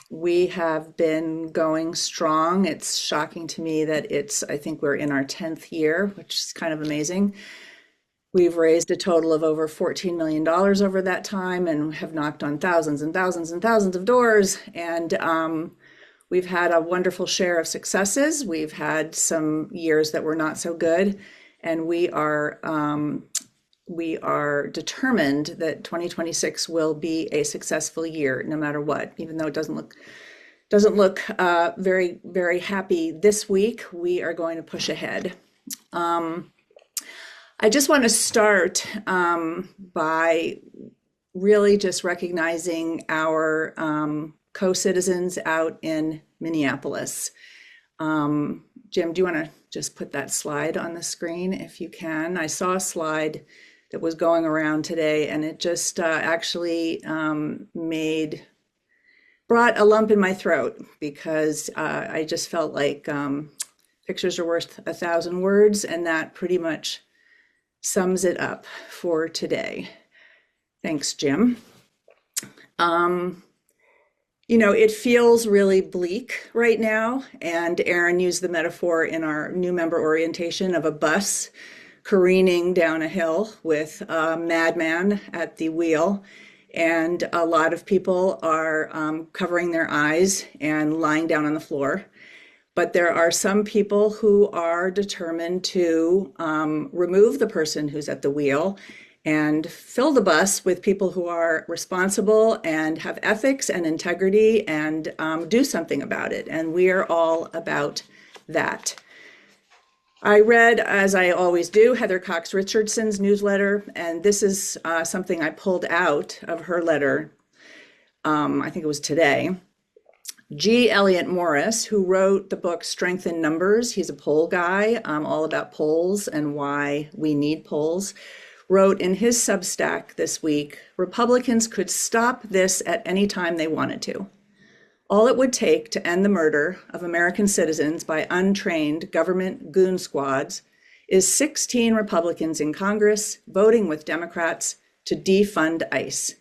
We have been going strong. It's shocking to me that I think we're in our 10th year, which is kind of amazing. We've raised a total of over $14 million over that time and have knocked on thousands and thousands and thousands of doors. And we've had a wonderful share of successes. We've had some years that were not so good. And we are determined that 2026 will be a successful year, no matter what. Even though it doesn't look very, very happy this week, we are going to push ahead. I just want to start by really just recognizing our co-citizens out in Minneapolis. Jim, do you want to just put that slide on the screen if you can? I saw a slide that was going around today, and it just actually brought a lump in my throat because I just felt like pictures are worth 1,000 words, and that pretty much sums it up for today. Thanks, Jim. It feels really bleak right now, and Aaron used the metaphor in our new member orientation of a bus careening down a hill with a madman at the wheel. And a lot of people are covering their eyes and lying down on the floor. But there are some people who are determined to remove the person who's at the wheel and fill the bus with people who are responsible and have ethics and integrity and do something about it. And we are all about that. I read, as I always do, Heather Cox Richardson's newsletter, and this is something I pulled out of her letter. I think it was today. G. Elliott Morris, who wrote the book Strength in Numbers, he's a poll guy, all about polls and why we need polls, wrote in his Substack this week, Republicans could stop this at any time they wanted to. All it would take to end the murder of American citizens by untrained government goon squads is 16 Republicans in Congress voting with Democrats to defund ICE,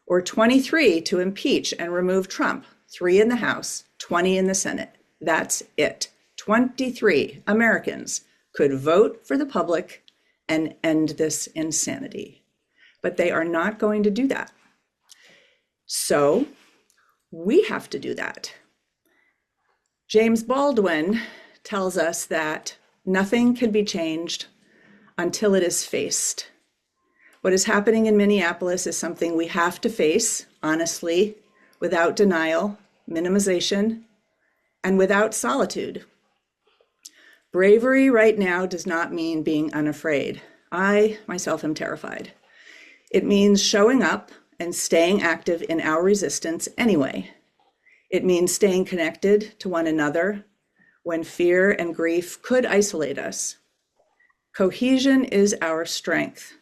or 23 to impeach and remove Trump, 3 in the House, 20 in the Senate. That's it. 23 Americans could vote for the public and end this insanity. But they are not going to do that. So we have to do that. James Baldwin tells us that nothing can be changed until it is faced. What is happening in Minneapolis is something we have to face, honestly, without denial, minimization, and without solitude. Bravery right now does not mean being unafraid. I myself am terrified. It means showing up and staying active in our resistance anyway. It means staying connected to one another when fear and grief could isolate us. Cohesion is our strength.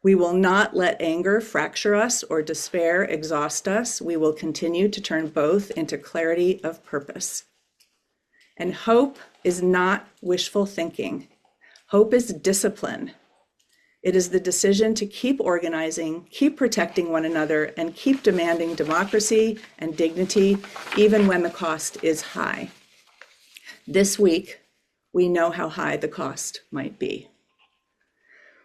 We will not let anger fracture us or despair exhaust us. We will continue to turn both into clarity of purpose. And hope is not wishful thinking. Hope is discipline. It is the decision to keep organizing, keep protecting one another, and keep demanding democracy and dignity, even when the cost is high. This week, we know how high the cost might be.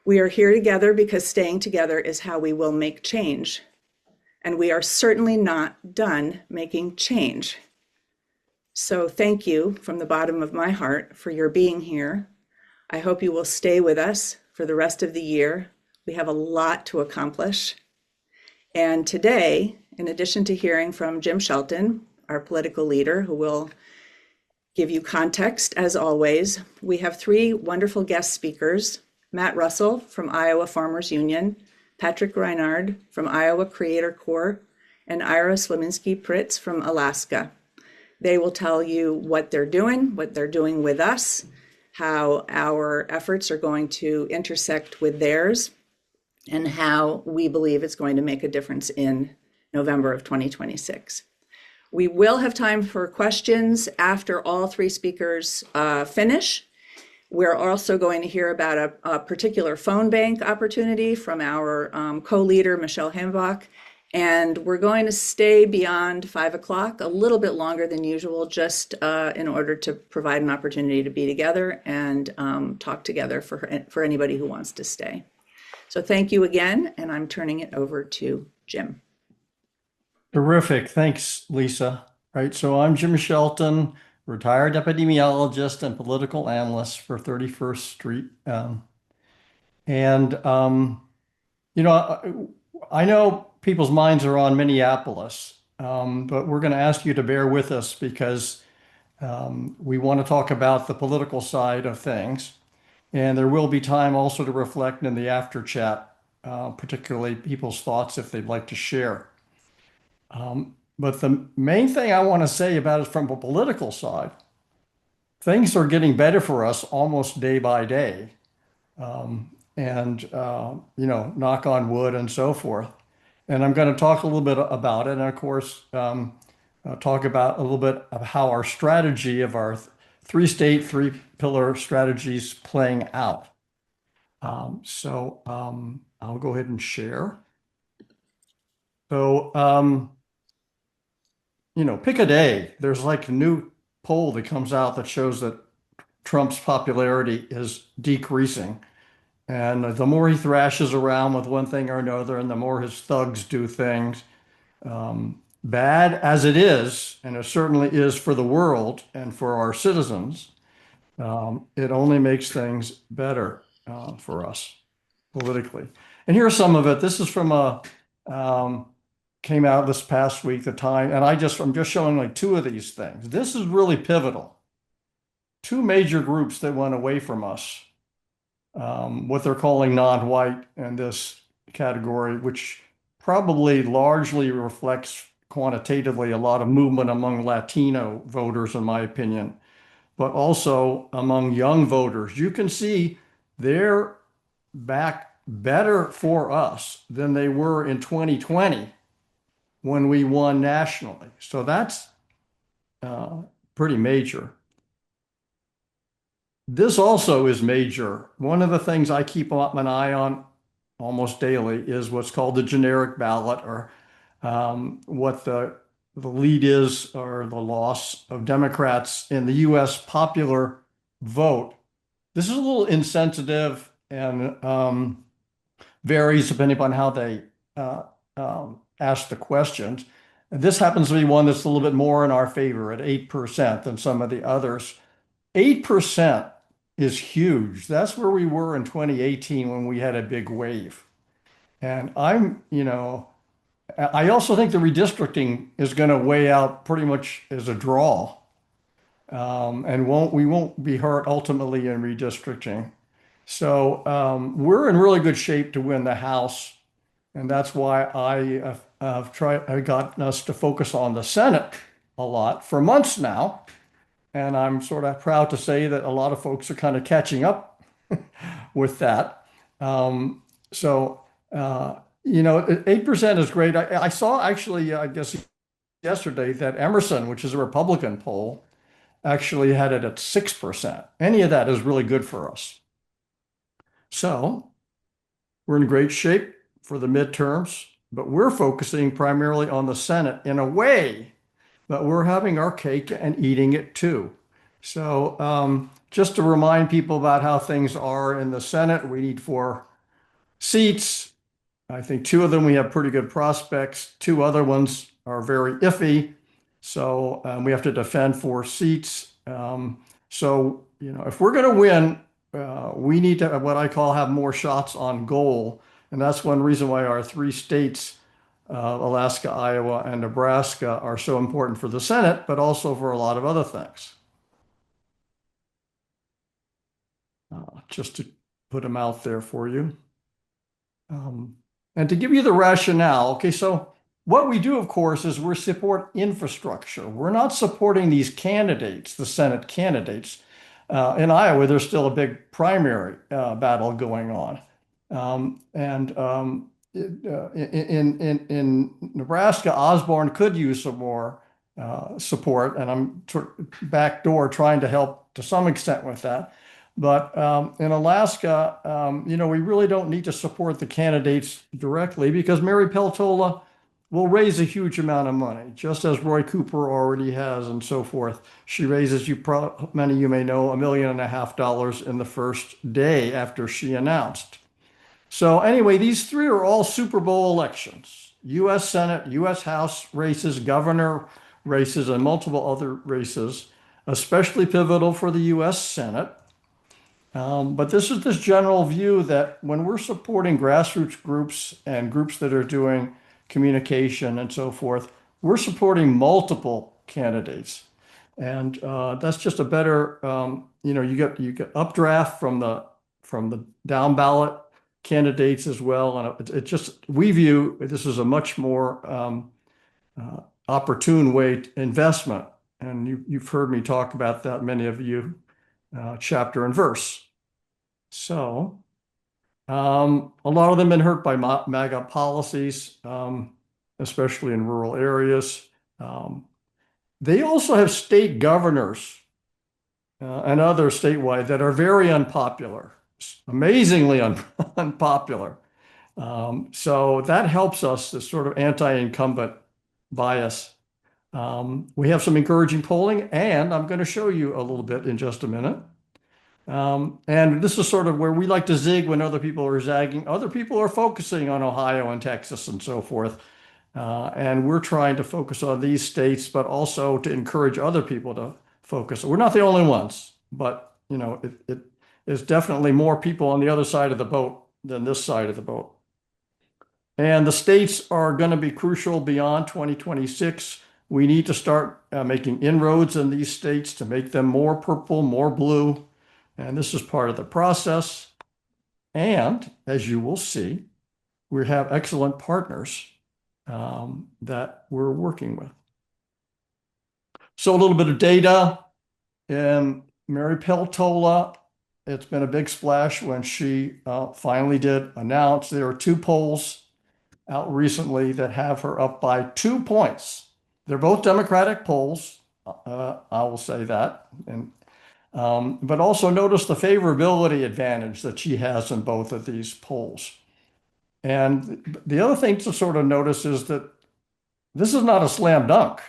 We are here together because staying together is how we will make change. And we are certainly not done making change. So thank you from the bottom of my heart for your being here. I hope you will stay with us for the rest of the year. We have a lot to accomplish. And today, in addition to hearing from Jim Shelton, our political leader, who will give you context as always, we have 3 wonderful guest speakers: Matt Russell from Iowa Farmers Union, Patrick Reinard from Iowa Creator Corps, and Ira Sleminski-Pritz from Alaska. They will tell you what they're doing with us, how our efforts are going to intersect with theirs, and how we believe it's going to make a difference in November of 2026. We will have time for questions after all 3 speakers finish. We're also going to hear about a particular phone bank opportunity from our co-leader, Michelle Hembach, And we're going to stay beyond 5 o'clock, a little bit longer than usual, just in order to provide an opportunity to be together and talk together for anybody who wants to stay. So thank you again, and I'm turning it over to Jim. Terrific. Thanks, Lisa. Right. So I'm Jim Shelton, retired epidemiologist and political analyst for 31st Street. And, you know, I know people's minds are on Minneapolis, but we're going to ask you to bear with us because we want to talk about the political side of things. And there will be time also to reflect in the after chat, particularly people's thoughts if they'd like to share. But the main thing I want to say about it from a political side, things are getting better for us almost day by day. And, knock on wood and so forth. And I'm going to talk a little bit about it. And of course, talk about a little bit of how our strategy of our three-state, three-pillar strategies playing out. I'll go ahead and share. So, pick a day. There's like a new poll that comes out that shows that Trump's popularity is decreasing. And the more he thrashes around with one thing or another, and the more his thugs do things, bad as it is, and it certainly is for the world and for our citizens, it only makes things better for us politically. And here's some of it. This is from came out this past week, the Time, and I'm just showing like two of these things. This is really pivotal. Two major groups that went away from us, what they're calling non-white in this category, which probably largely reflects quantitatively a lot of movement among Latino voters, in my opinion, but also among young voters. You can see they're back better for us than they were in 2020 when we won nationally. So that's pretty major. This also is major. One of the things I keep an eye on almost daily is what's called the generic ballot, or what the lead is, or the loss of Democrats in the U.S. popular vote. This is a little insensitive and varies depending upon how they ask the questions. This happens to be one that's a little bit more in our favor at 8% than some of the others. 8% is huge. That's where we were in 2018 when we had a big wave. And I also think the redistricting is going to weigh out pretty much as a draw. And we won't be hurt ultimately in redistricting. So we're in really good shape to win the House. And that's why I've gotten us to focus on the Senate a lot for months now. And I'm sort of proud to say that a lot of folks are kind of catching up with that. 8% is great. I saw actually, I guess yesterday, that Emerson, which is a Republican poll, actually had it at 6%. Any of that is really good for us. So we're in great shape for the midterms, but we're focusing primarily on the Senate in a way, but we're having our cake and eating it too. So just to remind people about how things are in the Senate, we need 4 seats. I think 2 of them we have pretty good prospects. 2 other ones are very iffy. So we have to defend 4 seats. If we're going to win, we need to, what I call, have more shots on goal. And that's one reason why our 3 states, Alaska, Iowa, and Nebraska, are so important for the Senate, but also for a lot of other things. Just to put them out there for you. And to give you the rationale, okay, so what we do, of course, is we support infrastructure. We're not supporting these candidates, the Senate candidates. In Iowa, there's still a big primary battle going on. In Nebraska, Osborne could use some more support, and I'm backdoor trying to help to some extent with that. But in Alaska, we really don't need to support the candidates directly because Mary Peltola will raise a huge amount of money, just as Roy Cooper already has and so forth. She raises, many of you may know, $1.5 million in the first day after she announced. So anyway, these three are all Super Bowl elections: U.S. Senate, U.S. House races, governor races, and multiple other races, especially pivotal for the U.S. Senate. But this is this general view that when we're supporting grassroots groups and groups that are doing communication and so forth, we're supporting multiple candidates. And that's just a better, you get updraft from the down ballot candidates as well. And it just we view this as a much more opportune way investment. And you've heard me talk about that, many of you, chapter and verse. So, a lot of them been hurt by MAGA policies, especially in rural areas. Um, they also have state governors and others statewide that are very unpopular, amazingly unpopular. So that helps us, this sort of anti-incumbent bias. We have some encouraging polling, and I'm going to show you a little bit in just a minute. And this is sort of where we like to zig when other people are zagging. Other people are focusing on Ohio and Texas and so forth. And we're trying to focus on these states, but also to encourage other people to focus. We're not the only ones, but it is definitely more people on the other side of the boat than this side of the boat. And the states are going to be crucial beyond 2026. We need to start making inroads in these states to make them more purple, more blue. And this is part of the process. And as you will see, we have excellent partners that we're working with. So a little bit of data. Mary Peltola, it's been a big splash when she finally did announce. There are two polls out recently that have her up by 2 points. They're both Democratic polls. I will say that. But also notice the favorability advantage that she has in both of these polls. And the other thing to sort of notice is that this is not a slam dunk.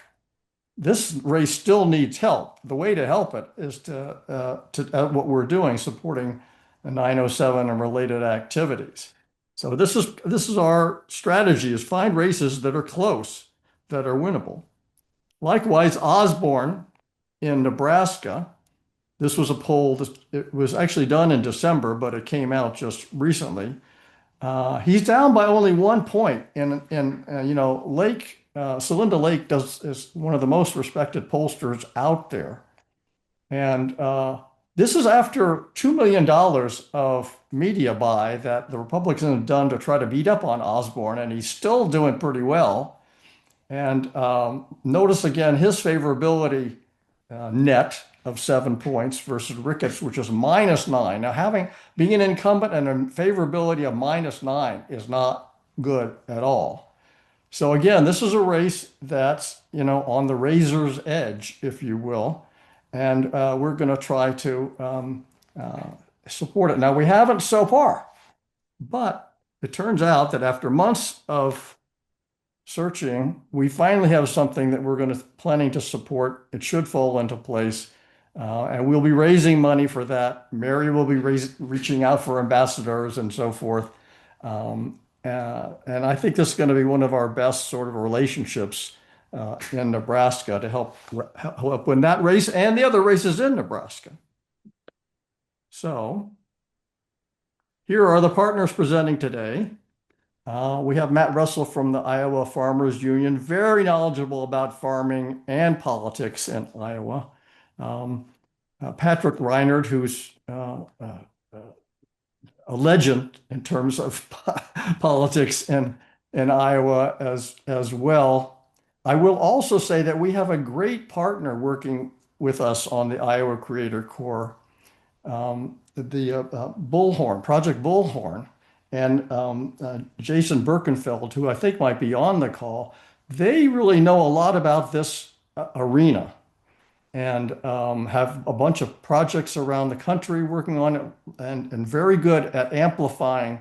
This race still needs help. The way to help it is to what we're doing, supporting the 907 and related activities. So this is our strategy: is find races that are close, that are winnable. Likewise, Osborne in Nebraska. This was a poll. It was actually done in December, but it came out just recently. He's down by only 1 point. Celinda Lake is one of the most respected pollsters out there. And this is after $2 million of media buy that the Republicans have done to try to beat up on Osborne, and he's still doing pretty well. And notice again his favorability net of 7 points versus Ricketts, which is -9. Now, being an incumbent and a favorability of -9 is not good at all. So again, this is a race that's on the razor's edge, if you will, and we're going to try to support it. Now, we haven't so far, but it turns out that after months of searching, we finally have something that we're planning to support. It should fall into place, and we'll be raising money for that. Mary will be reaching out for ambassadors and so forth. And I think this is going to be one of our best sort of relationships in Nebraska to help win that race and the other races in Nebraska. So here are the partners presenting today. We have Matt Russell from the Iowa Farmers Union, very knowledgeable about farming and politics in Iowa. Patrick Reinert, who's a legend in terms of politics in Iowa as well. I will also say that we have a great partner working with us on the Iowa Creator Corps, the Bullhorn, Project Bullhorn, and Jason Birkenfeld, who I think might be on the call. They really know a lot about this arena and have a bunch of projects around the country working on it, and very good at amplifying.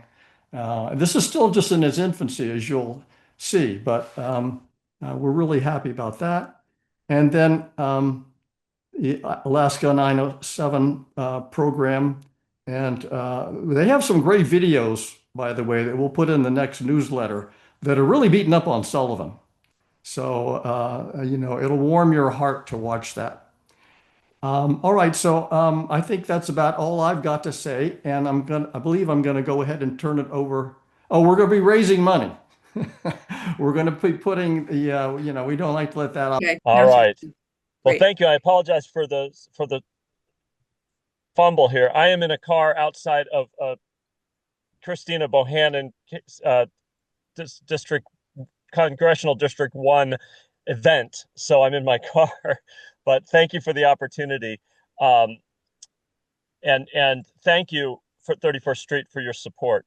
This is still just in its infancy, as you'll see. But we're really happy about that. And then the Alaska 907 program, and they have some great videos, by the way, that we'll put in the next newsletter that are really beating up on Sullivan. So, it'll warm your heart to watch that. All right, so I think that's about all I've got to say, and I believe I'm gonna go ahead and turn it over. Oh, we're gonna be raising money. We're gonna be putting the, we don't like to let that out. Okay, All perfect. right. Well, Great. thank you. I apologize for the fumble here. I am in a car outside of Christina Bohannon District Congressional District 1 event, so I'm in my car. But thank you for the opportunity. Um, and thank you for 31st Street for your support.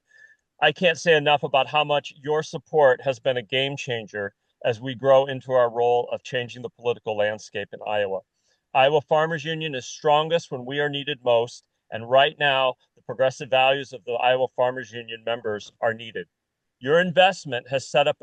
I can't say enough about how much your support has been a game changer as we grow into our role of changing the political landscape in Iowa. Iowa Farmers Union is strongest when we are needed most, and right now, the progressive values of the Iowa Farmers Union members are needed. Your investment has set up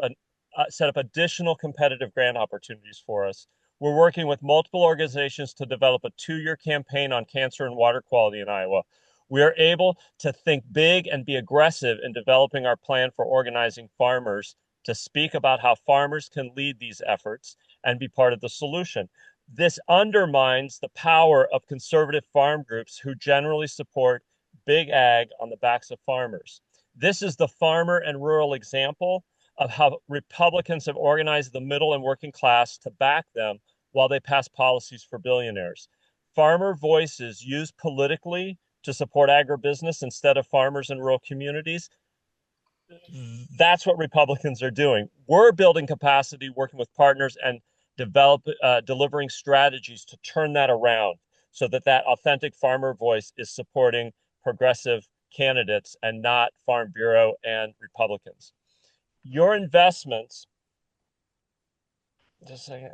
additional competitive grant opportunities for us. We're working with multiple organizations to develop a 2-year campaign on cancer and water quality in Iowa. We are able to think big and be aggressive in developing our plan for organizing farmers to speak about how farmers can lead these efforts and be part of the solution. This undermines the power of conservative farm groups who generally support big ag on the backs of farmers. This is the farmer and rural example of how Republicans have organized the middle and working class to back them while they pass policies for billionaires. Farmer voices used politically to support agribusiness instead of farmers in rural communities. That's what Republicans are doing. We're building capacity, working with partners, and delivering strategies to turn that around so that that authentic farmer voice is supporting progressive candidates and not Farm Bureau and Republicans. Your investments, just a second.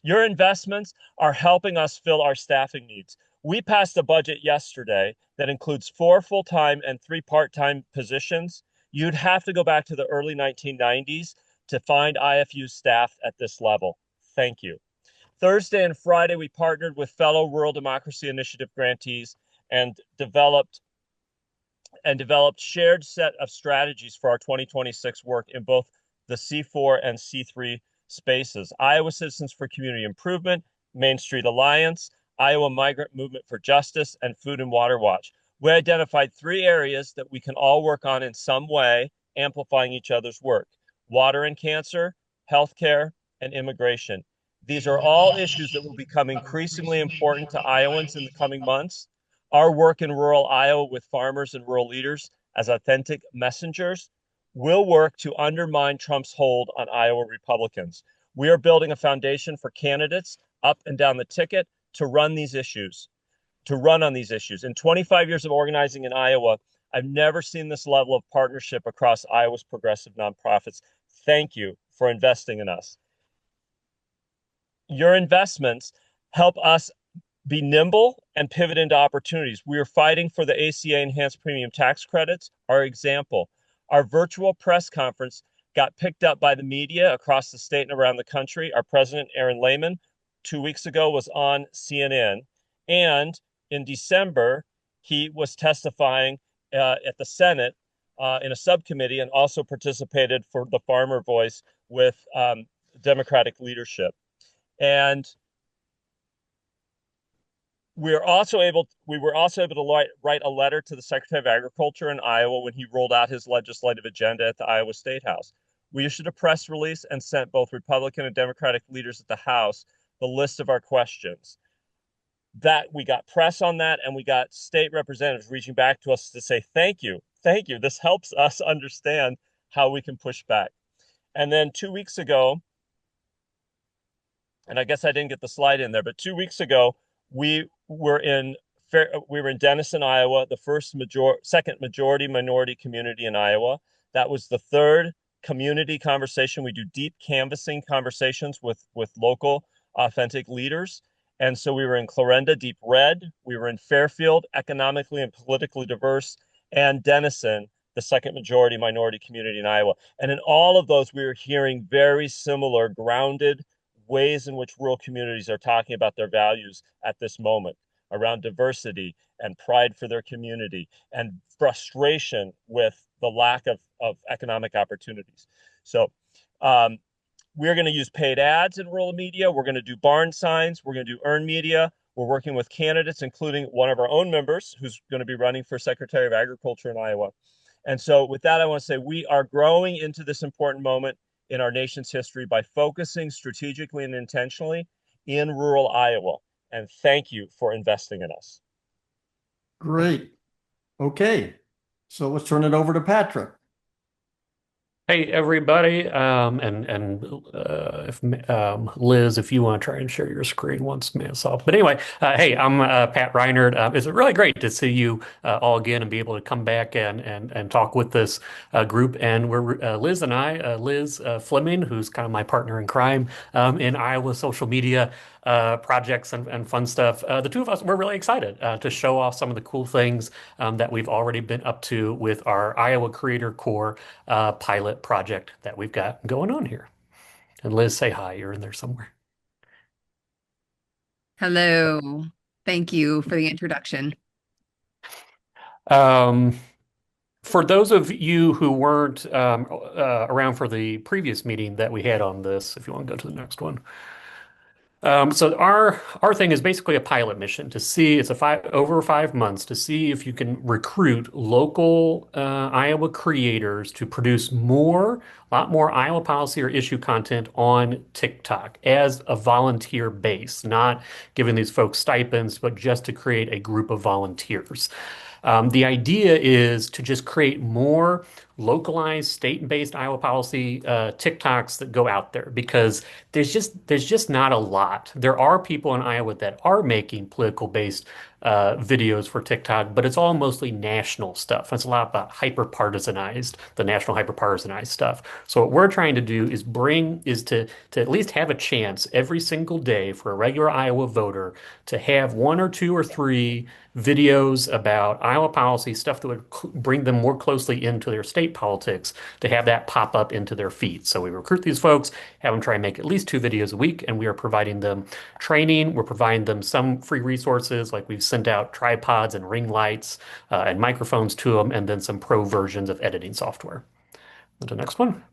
Your investments are helping us fill our staffing needs. We passed a budget yesterday that includes 4 full-time and 3 part-time positions. You'd have to go back to the early 1990s to find IFU staff at this level. Thank you. Thursday and Friday, we partnered with fellow Rural Democracy Initiative grantees and developed shared set of strategies for our 2026 work in both the C4 and C3 spaces. Iowa Citizens for Community Improvement, Main Street Alliance, Iowa Migrant Movement for Justice, and Food and Water Watch. We identified 3 areas that we can all work on in some way, amplifying each other's work: water and cancer, healthcare, and immigration. These are all issues that will become increasingly important to Iowans in the coming months. Our work in rural Iowa with farmers and rural leaders as authentic messengers will work to undermine Trump's hold on Iowa Republicans. We are building a foundation for candidates up and down the ticket to run on these issues. In 25 years of organizing in Iowa, I've never seen this level of partnership across Iowa's progressive nonprofits. Thank you for investing in us. Your investments help us be nimble and pivot into opportunities. We are fighting for the ACA enhanced premium tax credits. Our example, our virtual press conference got picked up by the media across the state and around the country. Our president, Aaron Lehman, 2 weeks ago was on CNN. And in December, he was testifying at the Senate in a subcommittee and also participated for the Farmer Voice with Democratic leadership. And we were also able to write a letter to the Secretary of Agriculture in Iowa when he rolled out his legislative agenda at the Iowa State House. We issued a press release and sent both Republican and Democratic leaders at the House the list of our questions. That we got press on that, and we got state representatives reaching back to us to say, thank you. This helps us understand how we can push back. And then 2 weeks ago, and I guess I didn't get the slide in there, but 2 weeks ago, we were in Denison, Iowa, the second majority minority community in Iowa. That was the 3rd community conversation. We do deep canvassing conversations with local authentic leaders. And so we were in Clarinda, deep red. We were in Fairfield, economically and politically diverse, and Denison, the second majority minority community in Iowa. And in all of those, we were hearing very similar, grounded ways in which rural communities are talking about their values at this moment around diversity and pride for their community and frustration with the lack of economic opportunities. So we're going to use paid ads in rural media. We're going to do barn signs. We're going to do earned media. We're working with candidates, including one of our own members who's going to be running for Secretary of Agriculture in Iowa. And so with that, I want to say we are growing into this important moment in our nation's history by focusing strategically and intentionally in rural Iowa. And thank you for investing in us. Great. Okay. So let's turn it over to Patrick. Hey everybody, if Liz, if you want to try and share your screen once Matt's off. But anyway, hey, I'm Pat Reinert. It's really great to see you all again and be able to come back and talk with this group. And we're Liz and I, Liz Fleming, who's kind of my partner in crime in Iowa social media projects and fun stuff. The two of us, we're really excited to show off some of the cool things that we've already been up to with our Iowa Creator Core pilot project that we've got going on here. And Liz, say hi. You're in there somewhere. Hello. Thank you for the introduction. For those of you who weren't around for the previous meeting that we had on this, if you want to go to the next one. So our thing is basically a pilot mission to see, it's over 5 months to see if you can recruit local Iowa creators to produce a lot more Iowa policy or issue content on TikTok as a volunteer base, not giving these folks stipends, but just to create a group of volunteers. The idea is to just create more localized state-based Iowa policy TikToks that go out there because there's just not a lot. There are people in Iowa that are making political-based videos for TikTok, but it's all mostly national stuff. It's a lot about the national hyper-partisanized stuff. So what we're trying to do is to at least have a chance every single day for a regular Iowa voter to have 1 or 2 or 3 videos about Iowa policy, stuff that would bring them more closely into their state politics, to have that pop up into their feed. So we recruit these folks, have them try and make at least 2 videos a week, and we are providing them training. We're providing them some free resources, like we've sent out tripods and ring lights and microphones to them, and then some pro versions of editing software. On to the next one.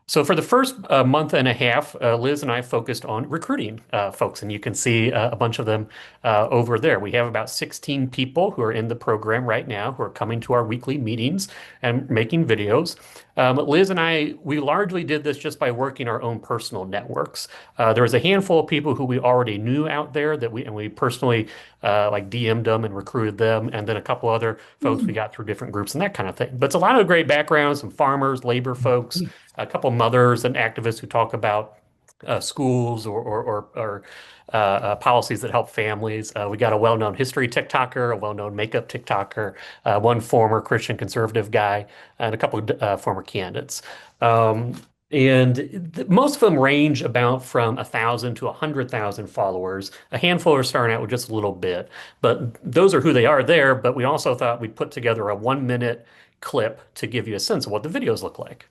So for the first month and a half, Liz and I focused on recruiting folks, and you can see a bunch of them over there. We have about 16 people who are in the program right now who are coming to our weekly meetings and making videos. Liz and I, we largely did this just by working our own personal networks. There was a handful of people who we already knew out there that we personally like DM'd them and recruited them, and then a couple other folks we got through different groups and that kind of thing. But it's a lot of great backgrounds, some farmers, labor folks, a couple mothers and activists who talk about schools or policies that help families. We got a well-known history TikToker, a well-known makeup TikToker, one former Christian conservative guy, and a couple of former candidates. And most of them range about from 1,000 to 100,000 followers. A handful are starting out with just a little bit, but those are who they are there. But we also thought we'd put together a 1-minute clip to give you a sense of what the videos look like.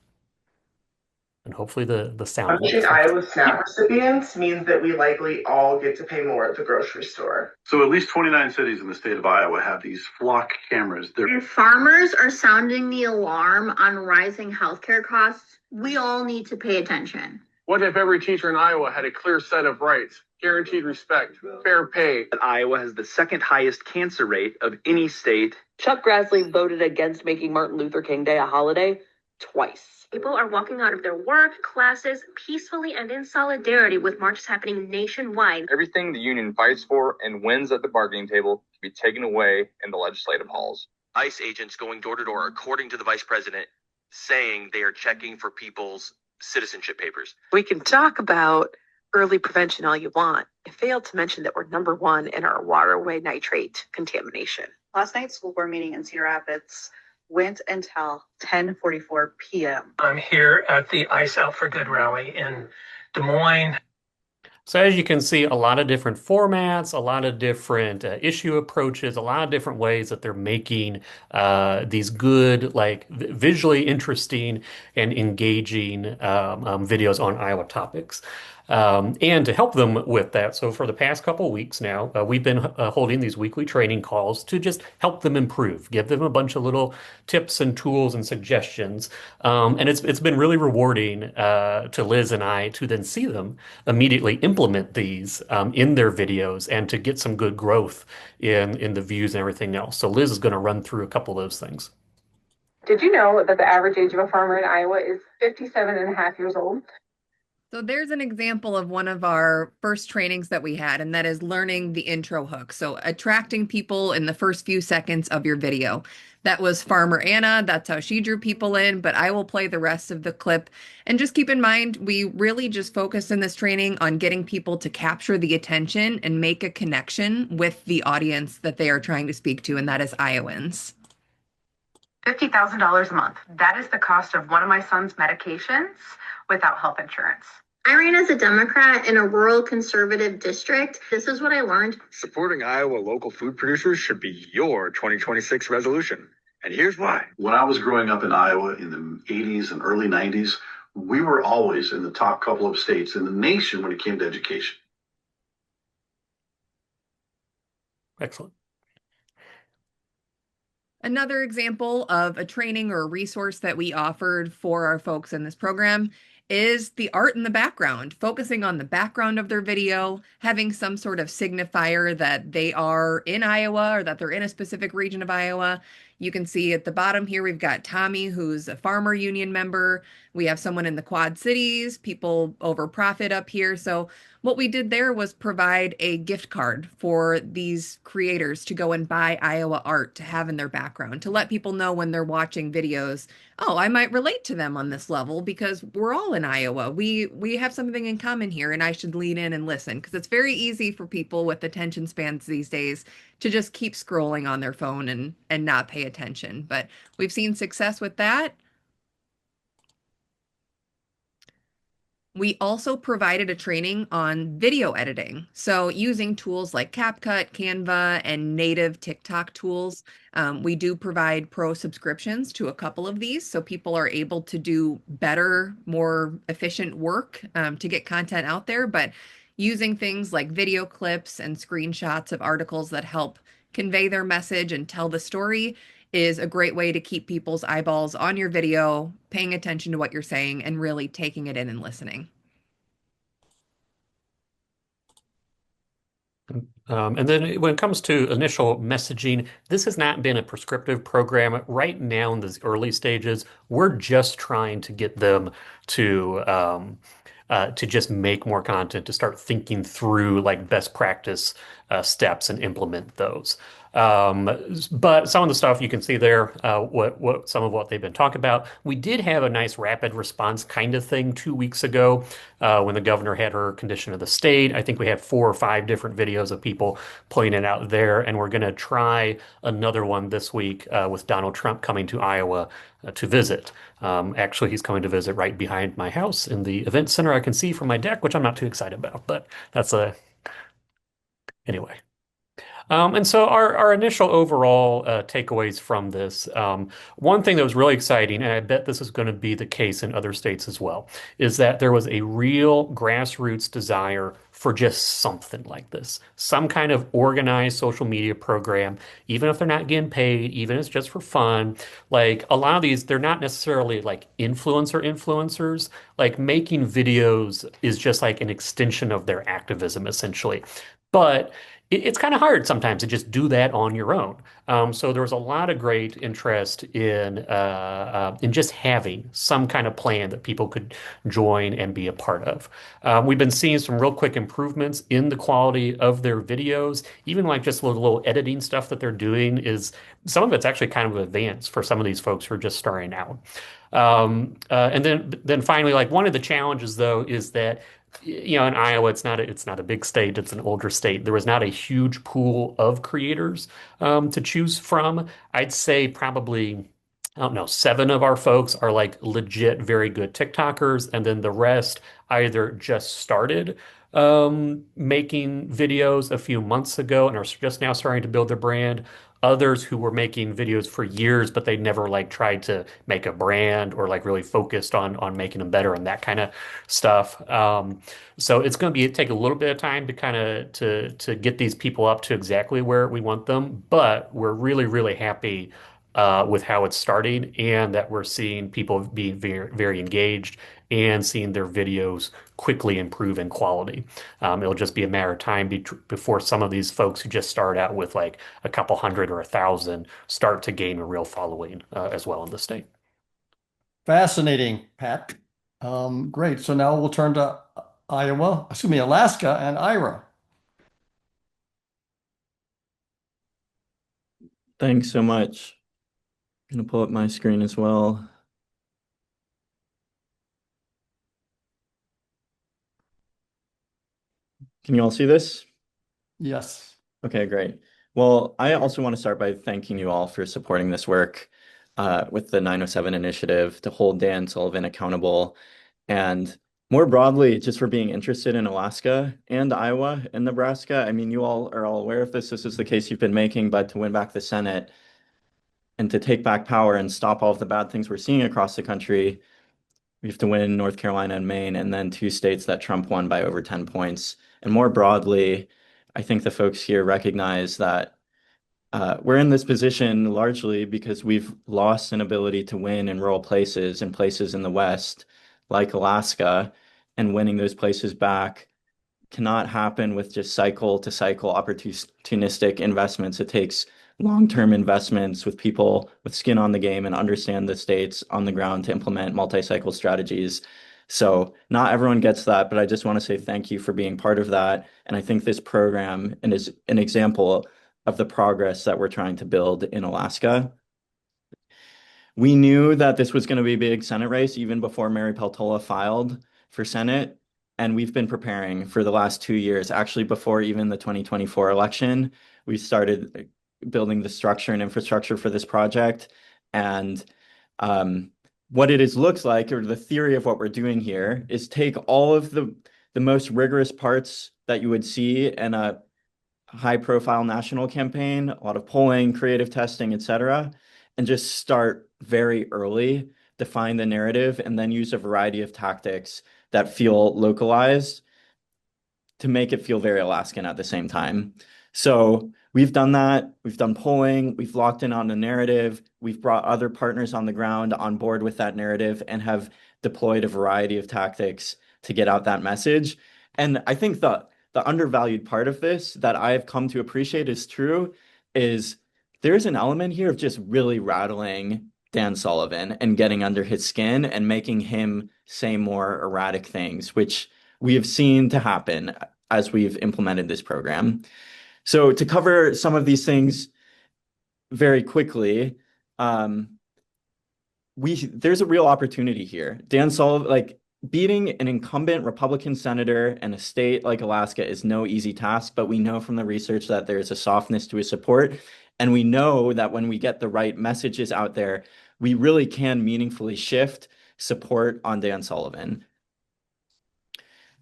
And hopefully the sound. Being Iowa SNAP recipients means that we likely all get to pay more at the grocery store. So at least 29 cities in the state of Iowa have these flock cameras. If farmers are sounding the alarm on rising healthcare costs, we all need to pay attention. What if every teacher in Iowa had a clear set of rights, guaranteed respect, fair pay? Iowa has the second highest cancer rate of any state. Chuck Grassley voted against making Martin Luther King Day a holiday twice. People are walking out of their work, classes, peacefully and in solidarity with marches happening nationwide. Everything the union fights for and wins at the bargaining table can be taken away in the legislative halls. ICE agents going door to door, according to the vice president, saying they are checking for people's citizenship papers. We can talk about early prevention all you want. It failed to mention that we're #1 in our waterway nitrate contamination. Last night's school board meeting in Cedar Rapids went until 10:44 p.m. I'm here at the ICE Out for Good rally in Des Moines. So as you can see, a lot of different formats, a lot of different issue approaches, a lot of different ways that they're making these good, like visually interesting and engaging videos on Iowa topics. And to help them with that, so for the past couple of weeks now, we've been holding these weekly training calls to just help them improve, give them a bunch of little tips and tools and suggestions. And it's been really rewarding to Liz and I to then see them immediately implement these in their videos and to get some good growth in the views and everything else. So Liz is going to run through a couple of those things. Did you know that the average age of a farmer in Iowa is 57 and a half years old? So there's an example of one of our first trainings that we had, and that is learning the intro hook. So attracting people in the first few seconds of your video. That was Farmer Anna. That's how she drew people in, but I will play the rest of the clip. And just keep in mind, we really just focused in this training on getting people to capture the attention and make a connection with the audience that they are trying to speak to, and that is Iowans. $50,000 a month. That is the cost of one of my son's medications without health insurance. I ran as a Democrat in a rural conservative district. This is what I learned. Supporting Iowa local food producers should be your 2026 resolution. And here's why. When I was growing up in Iowa in the 80s and early 90s, we were always in the top couple of states in the nation when it came to education. Excellent. Another example of a training or a resource that we offered for our folks in this program is the art in the background, focusing on the background of their video, having some sort of signifier that they are in Iowa or that they're in a specific region of Iowa. You can see at the bottom here, we've got Tommy, who's a farmer union member. We have someone in the Quad Cities, people over profit up here. So what we did there was provide a gift card for these creators to go and buy Iowa art to have in their background, to let people know when they're watching videos, oh, I might relate to them on this level because we're all in Iowa. We have something in common here, and I should lean in and listen, because it's very easy for people with attention spans these days to just keep scrolling on their phone and not pay attention. But we've seen success with that. We also provided a training on video editing. So using tools like CapCut, Canva, and native TikTok tools. We do provide pro subscriptions to a couple of these, so people are able to do better, more efficient work to get content out there. But using things like video clips and screenshots of articles that help convey their message and tell the story is a great way to keep people's eyeballs on your video, paying attention to what you're saying, and really taking it in and listening. And then when it comes to initial messaging, this has not been a prescriptive program. Right now in these early stages, we're just trying to get them to just make more content, to start thinking through like best practice steps and implement those. But some of the stuff you can see there, what some of what they've been talking about. We did have a nice rapid response kind of thing 2 weeks ago when the governor had her condition of the state. I think we had 4 or 5 different videos of people pulling it out there, and we're going to try another one this week with Donald Trump coming to Iowa to visit. Actually, he's coming to visit right behind my house in the event center I can see from my deck, which I'm not too excited about, but that's anyway. And so our initial overall takeaways from this, one thing that was really exciting, and I bet this is going to be the case in other states as well, is that there was a real grassroots desire for just something like this, some kind of organized social media program, even if they're not getting paid, even if it's just for fun. Like a lot of these, they're not necessarily like influencers. Like making videos is just like an extension of their activism, essentially. But it's kind of hard sometimes to just do that on your own. So there was a lot of great interest in just having some kind of plan that people could join and be a part of. We've been seeing some real quick improvements in the quality of their videos, even like just little editing stuff that they're doing is some of it's actually kind of advanced for some of these folks who are just starting out. And then finally, like one of the challenges though is that in Iowa, it's not a big state, it's an older state. There was not a huge pool of creators to choose from. I'd say probably I don't know, 7 of our folks are like legit very good TikTokers, and then the rest either just started making videos a few months ago and are just now starting to build their brand. Others who were making videos for years, but they never like tried to make a brand or like really focused on making them better and that kind of stuff. So it's going to be take a little bit of time to kind of to get these people up to exactly where we want them, but we're really, really happy with how it's starting and that we're seeing people being very, very engaged and seeing their videos quickly improve in quality. It'll just be a matter of time before some of these folks who just start out with like a couple hundred or 1,000 start to gain a real following as well in the state. Fascinating, Pat. Great. So now we'll turn to Alaska and Ira. Thanks so much. I'm gonna pull up my screen as well. Can you all see this? Yes. Okay, great. Well, I also want to start by thanking you all for supporting this work with the 907 initiative to hold Dan Sullivan accountable, and more broadly, just for being interested in Alaska and Iowa and Nebraska. I mean, you all are all aware of this. This is the case you've been making, but to win back the Senate and to take back power and stop all of the bad things we're seeing across the country, we have to win North Carolina and Maine, and then 2 states that Trump won by over 10 points. And more broadly, I think the folks here recognize that we're in this position largely because we've lost an ability to win in rural places and places in the West, like Alaska, and winning those places back cannot happen with just cycle to cycle opportunistic investments. It takes long-term investments with people with skin on the game and understand the states on the ground to implement multi-cycle strategies. So not everyone gets that, but I just want to say thank you for being part of that. And I think this program is an example of the progress that we're trying to build in Alaska. We knew that this was going to be a big Senate race even before Mary Peltola filed for Senate. And we've been preparing for the last 2 years, actually before even the 2024 election. We started building the structure and infrastructure for this project. And what it looks like, or the theory of what we're doing here, is take all of the most rigorous parts that you would see in a high-profile national campaign, a lot of polling, creative testing, et cetera, and just start very early, define the narrative, and then use a variety of tactics that feel localized to make it feel very Alaskan at the same time. So we've done that. We've done polling. We've locked in on the narrative. We've brought other partners on the ground on board with that narrative and have deployed a variety of tactics to get out that message. And I think the undervalued part of this that I've come to appreciate is true is there's an element here of just really rattling Dan Sullivan and getting under his skin and making him say more erratic things, which we have seen to happen as we've implemented this program. So to cover some of these things very quickly, there's a real opportunity here. Dan Sullivan, beating an incumbent Republican senator in a state like Alaska is no easy task, but we know from the research that there's a softness to his support. And we know that when we get the right messages out there, we really can meaningfully shift support on Dan Sullivan.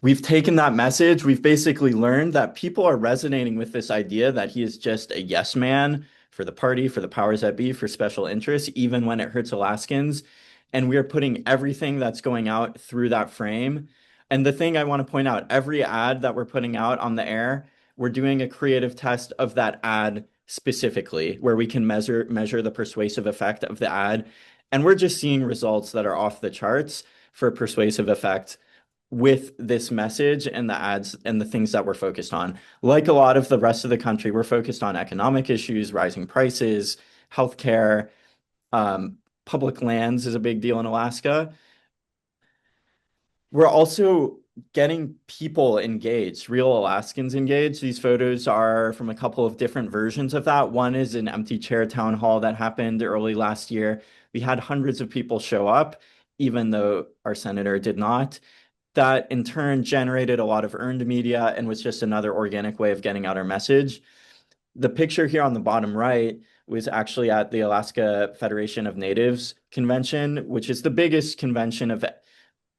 We've taken that message. We've basically learned that people are resonating with this idea that he is just a yes man for the party, for the powers that be, for special interests, even when it hurts Alaskans. And we are putting everything that's going out through that frame. And the thing I want to point out, every ad that we're putting out on the air, we're doing a creative test of that ad specifically, where we can measure the persuasive effect of the ad. And we're just seeing results that are off the charts for persuasive effect with this message and the ads and the things that we're focused on. Like a lot of the rest of the country, we're focused on economic issues, rising prices, healthcare, public lands is a big deal in Alaska. We're also getting people engaged, real Alaskans engaged. These photos are from a couple of different versions of that. One is an empty chair town hall that happened early last year. We had hundreds of people show up, even though our senator did not. That in turn generated a lot of earned media and was just another organic way of getting out our message. The picture here on the bottom right was actually at the Alaska Federation of Natives convention, which is the biggest convention of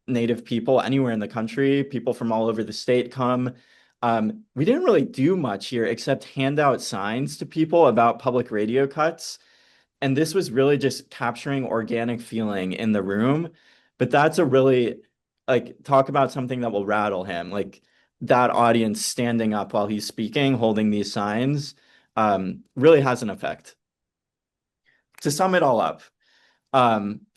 Native people anywhere in the country. People from all over the state come. We didn't really do much here except hand out signs to people about public radio cuts. And this was really just capturing organic feeling in the room. But that's a really, like, talk about something that will rattle him. Like that audience standing up while he's speaking, holding these signs, really has an effect. To sum it all up,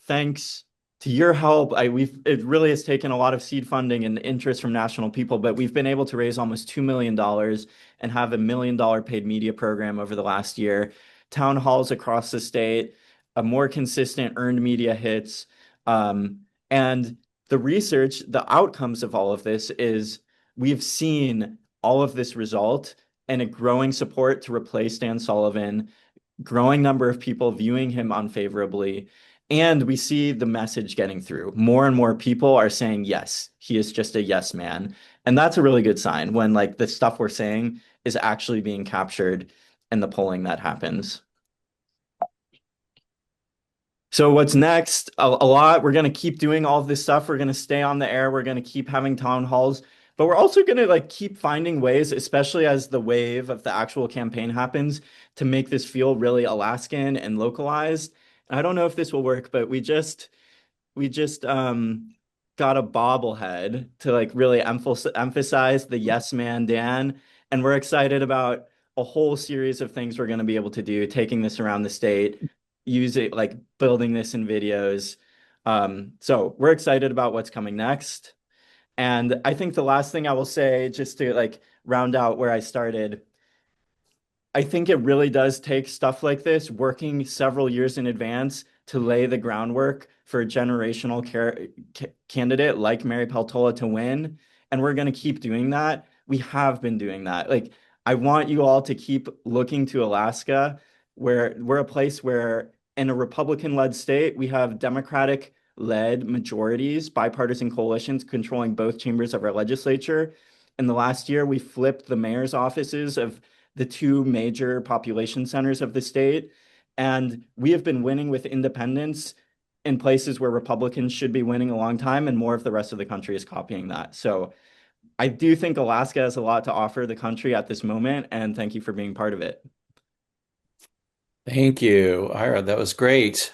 thanks to your help, it really has taken a lot of seed funding and interest from national people, but we've been able to raise almost $2 million and have a $1 million paid media program over the last year, town halls across the state, a more consistent earned media hits, and the research, the outcomes of all of this is we've seen all of this result and a growing support to replace Dan Sullivan, growing number of people viewing him unfavorably. And we see the message getting through. More and more people are saying, yes, he is just a yes man. And that's a really good sign when like the stuff we're saying is actually being captured in the polling that happens. So what's next? A lot. We're going to keep doing all of this stuff. We're going to stay on the air. We're going to keep having town halls. But we're also going to like keep finding ways, especially as the wave of the actual campaign happens, to make this feel really Alaskan and localized. I don't know if this will work, but we just got a bobblehead to like really emphasize the yes man Dan, and we're excited about a whole series of things we're going to be able to do, taking this around the state, use it like building this in videos. So we're excited about what's coming next. And I think the last thing I will say, just to like round out where I started, I think it really does take stuff like this, working several years in advance to lay the groundwork for a generational candidate like Mary Peltola to win. And we're going to keep doing that. We have been doing that. Like, I want you all to keep looking to Alaska, where we're a place where in a Republican-led state, we have Democratic-led majorities, bipartisan coalitions controlling both chambers of our legislature. In the last year, we flipped the mayor's offices of the two major population centers of the state. And we have been winning with independents in places where Republicans should be winning a long time, and more of the rest of the country is copying that. So I do think Alaska has a lot to offer the country at this moment, and thank you for being part of it. Thank you, Ira. That was great.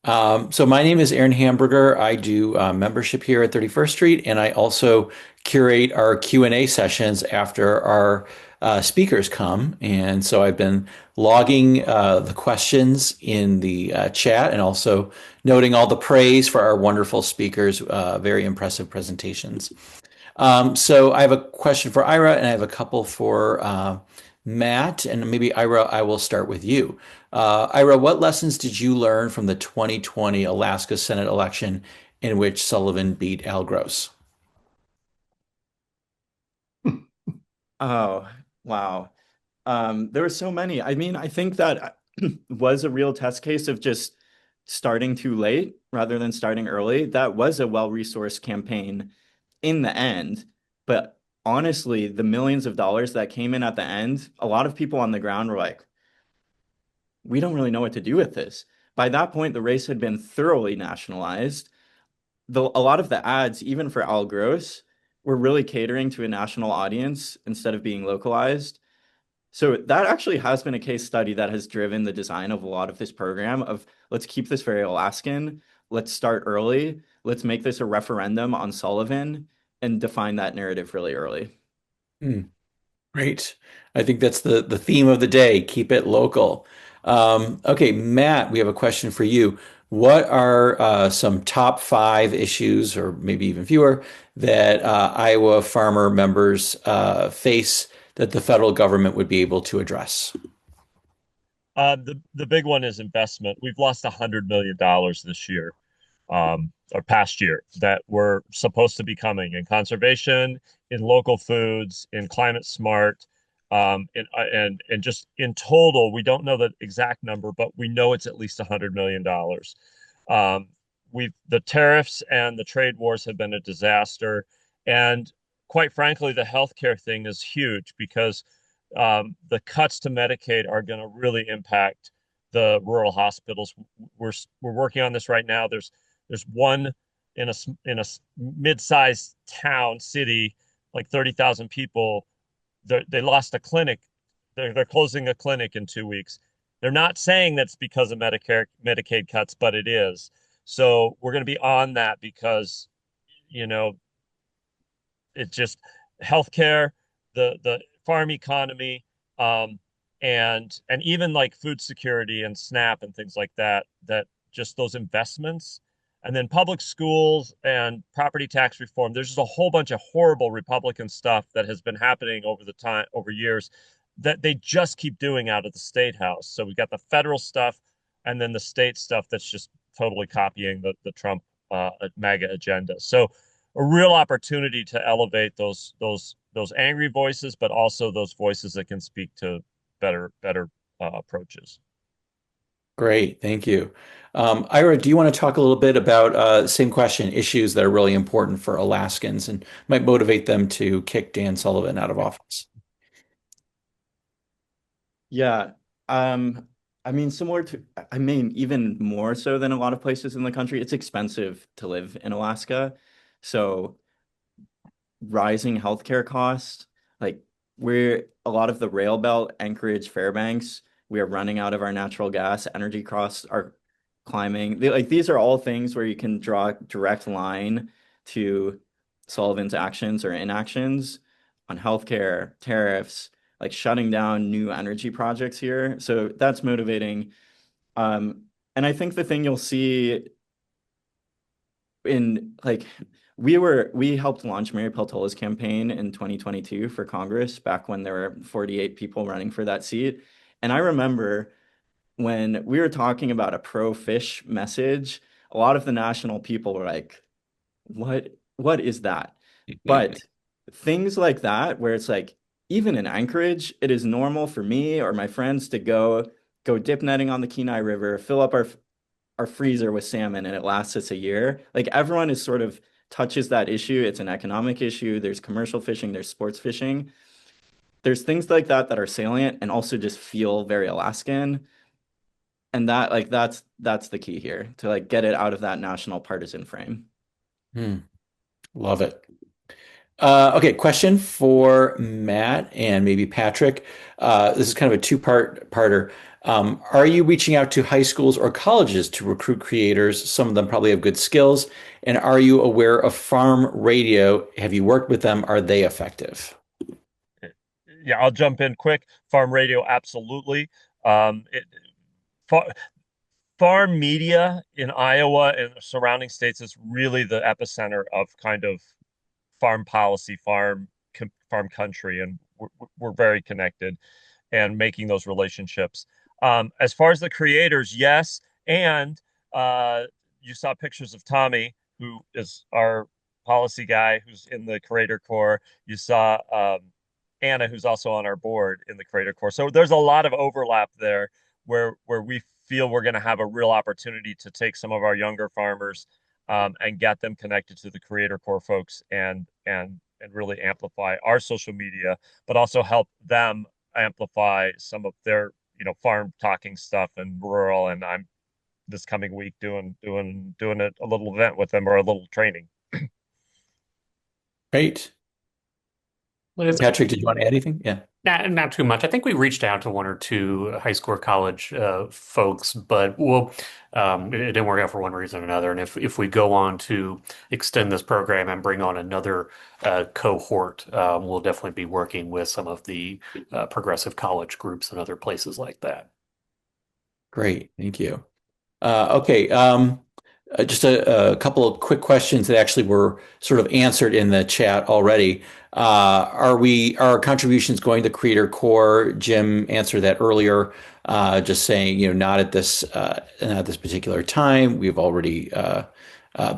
So my name is Aaron Hamburger. I do membership here at 31st Street, and I also curate our Q&A sessions after our speakers come. And so I've been logging the questions in the chat and also noting all the praise for our wonderful speakers, very impressive presentations. So I have a question for Ira, and I have a couple for Matt, and maybe Ira, I will start with you. Ira, what lessons did you learn from the 2020 Alaska Senate election in which Sullivan beat Al Gross? Oh, wow. There were so many. I mean, I think that was a real test case of just starting too late rather than starting early. That was a well-resourced campaign in the end. But honestly, the millions of dollars that came in at the end, a lot of people on the ground were like, we don't really know what to do with this. By that point, the race had been thoroughly nationalized. A lot of the ads, even for Al Gross, were really catering to a national audience instead of being localized. So that actually has been a case study that has driven the design of a lot of this program of let's keep this very Alaskan. Let's start early. Let's make this a referendum on Sullivan and define that narrative really early. Great. I think that's the theme of the day. Keep it local. Okay, Matt, we have a question for you. What are some top 5 issues, or maybe even fewer, that Iowa farmer members face that the federal government would be able to address? The big one is investment. We've lost $100 million this year, or past year, that were supposed to be coming in conservation, in local foods, in climate smart, and just in total, we don't know the exact number, but we know it's at least $100 million. The tariffs and the trade wars have been a disaster, and quite frankly, the healthcare thing is huge because the cuts to Medicaid are going to really impact the rural hospitals. We're working on this right now. There's one in a mid-sized town city, like 30,000 people. They lost a clinic. They're closing a clinic in 2 weeks. They're not saying that's because of Medicaid cuts, but it is. So we're going to be on that because, you know, it's just healthcare, the farm economy, um, and even like food security and SNAP and things like that, that just those investments. And then public schools and property tax reform. There's just a whole bunch of horrible Republican stuff that has been happening over years that they just keep doing out of the state house. So we got the federal stuff and then the state stuff that's just totally copying the Trump MAGA agenda. So a real opportunity to elevate those angry voices, but also those voices that can speak to better approaches. Great, thank you. Ira, do you want to talk a little bit about same question, issues that are really important for Alaskans and might motivate them to kick Dan Sullivan out of office? Yeah. I mean, even more so than a lot of places in the country, it's expensive to live in Alaska. So rising healthcare costs, like a lot of the rail belt, Anchorage, Fairbanks, we are running out of our natural gas. Energy costs are climbing. These are all things where you can draw a direct line to Sullivan's actions or inactions on healthcare, tariffs, like shutting down new energy projects here. So that's motivating. And I think the thing you'll see in we helped launch Mary Peltola's campaign in 2022 for Congress back when there were 48 people running for that seat. And I remember when we were talking about a pro-fish message, a lot of the national people were like, what is that? But things like that, where it's like, even in Anchorage, it is normal for me or my friends to go dip netting on the Kenai River, fill up our freezer with salmon, and it lasts us a year. Like everyone is sort of touches that issue. It's an economic issue. There's commercial fishing, there's sports fishing. There's things like that that are salient and also just feel very Alaskan. And that's the key here, to like get it out of that national partisan frame. Love it. Okay, question for Matt and maybe Patrick. This is kind of a two-parter. Are you reaching out to high schools or colleges to recruit creators? Some of them probably have good skills. And are you aware of farm radio? Have you worked with them? Are they effective? Yeah, I'll jump in quick. Farm radio, absolutely. Farm media in Iowa and the surrounding states is really the epicenter of kind of farm policy, farm country, and we're very connected and making those relationships. As far as the creators, yes, and you saw pictures of Tommy, who is our policy guy, who's in the Creator Corps. You saw Anna, who's also on our board in the Creator Corps. So there's a lot of overlap there where we feel we're going to have a real opportunity to take some of our younger farmers and get them connected to the Creator Corps folks and really amplify our social media, but also help them amplify some of their farm talking stuff and rural. And I'm this coming week doing a little event with them or a little training. Great. Patrick, did you want to add anything? Yeah. Not too much. I think we reached out to one or two high school or college folks, but it didn't work out for one reason or another. And if we go on to extend this program and bring on another cohort, we'll definitely be working with some of the progressive college groups and other places like that. Great, thank you. Okay, just a couple of quick questions that actually were sort of answered in the chat already. Are our contributions going to Creator Corps? Jim answered that earlier, just saying, not at this particular time. We've already the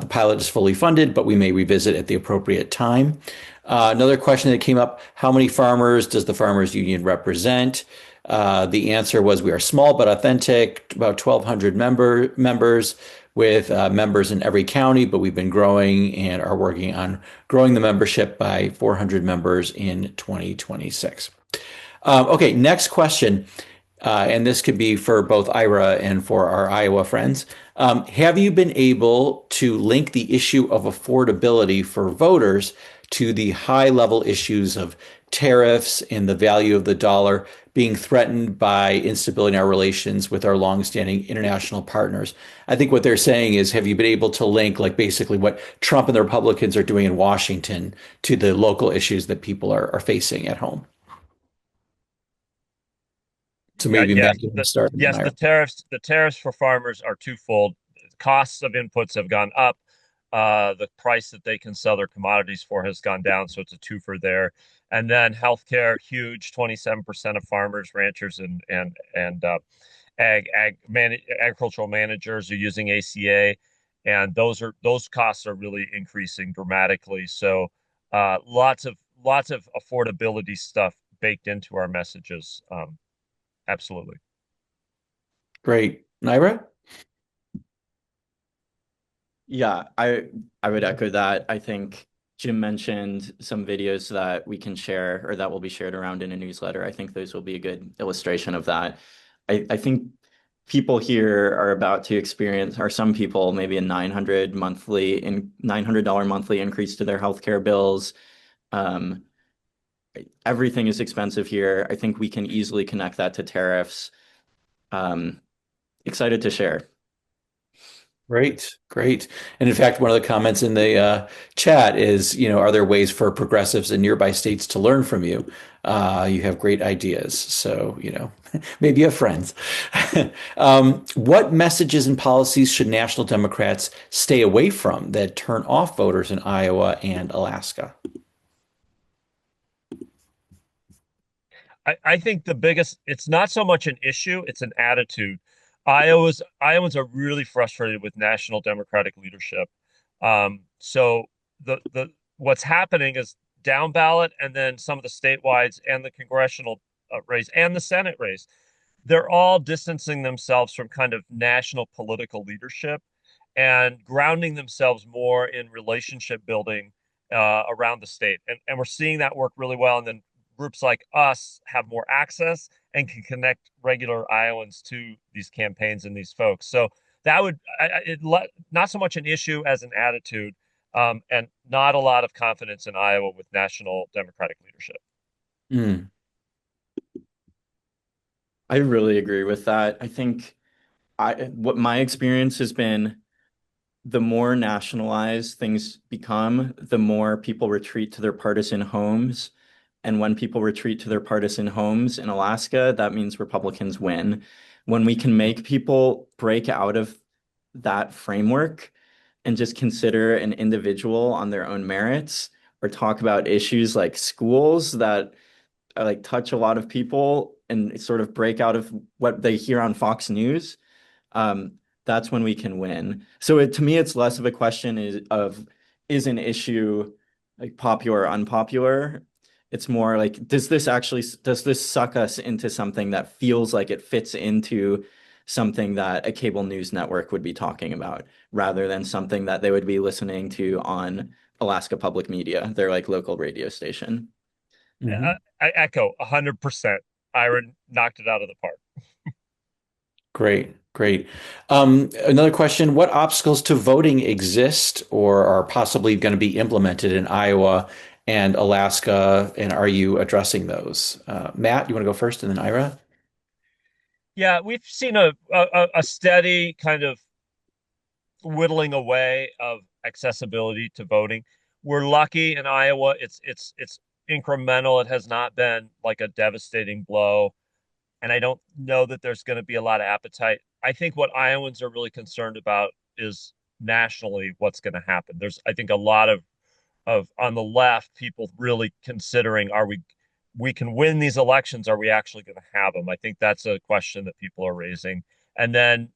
pilot is fully funded, but we may revisit at the appropriate time. Another question that came up: how many farmers does the Farmers Union represent? The answer was we are small but authentic, about 1,200 members with members in every county, but we've been growing and are working on growing the membership by 400 members in 2026. Okay, next question. and this could be for both Ira and for our Iowa friends. Have you been able to link the issue of affordability for voters to the high level issues of tariffs and the value of the dollar being threatened by instability in our relations with our longstanding international partners? I think what they're saying is, have you been able to link, like, basically what Trump and the Republicans are doing in Washington to the local issues that people are facing at home? So maybe Yes, Matt, you can start, and then yes, Ira. the tariffs for farmers are twofold. Costs of inputs have gone up. The price that they can sell their commodities for has gone down, so it's a twofer there. And then healthcare, huge. 27% of farmers, ranchers, and agricultural managers are using ACA, and those costs are really increasing dramatically. So lots of affordability stuff baked into our messages. Absolutely. Great. Naira? Yeah, I would echo that. I think Jim mentioned some videos that we can share or that will be shared around in a newsletter. I think those will be a good illustration of that. I think people here are about to experience, or some people, maybe a $900 monthly increase to their healthcare bills. Um, Everything is expensive here. I think we can easily connect that to tariffs. Excited to share. Great, great. And in fact, one of the comments in the chat is, are there ways for progressives in nearby states to learn from you? You have great ideas. So, maybe you have friends. What messages and policies should national Democrats stay away from that turn off voters in Iowa and Alaska? I think it's not so much an issue, it's an attitude. Iowans are really frustrated with national Democratic leadership. So the what's happening is down ballot and then some of the statewide and the congressional race and the Senate race, they're all distancing themselves from kind of national political leadership and grounding themselves more in relationship building around the state. And we're seeing that work really well. And then groups like us have more access and can connect regular Iowans to these campaigns and these folks. So that would not so much an issue as an attitude, and not a lot of confidence in Iowa with national Democratic leadership. Mm. I really agree with that. I think what my experience has been, the more nationalized things become, the more people retreat to their partisan homes. And when people retreat to their partisan homes in Alaska, that means Republicans win. When we can make people break out of that framework and just consider an individual on their own merits, or talk about issues like schools that like touch a lot of people and sort of break out of what they hear on Fox News, that's when we can win. So to me, it's less of a question is an issue like popular or unpopular. It's more like, does this suck us into something that feels like it fits into something that a cable news network would be talking about, rather than something that they would be listening to on Alaska Public Media, their like local radio station. Mm-hmm. I echo 100%. Ira knocked it out of the park. Great, great. Another question: what obstacles to voting exist or are possibly going to be implemented in Iowa and Alaska, and are you addressing those? Matt, you want to go first, and then Ira? Yeah, we've seen a steady kind of whittling away of accessibility to voting. We're lucky in Iowa. It's incremental. It has not been like a devastating blow, and I don't know that there's going to be a lot of appetite. I think what Iowans are really concerned about is nationally what's going to happen. There's, I think, a lot of on the left people really considering, we can win these elections, are we actually going to have them? I think that's a question that people are raising. And then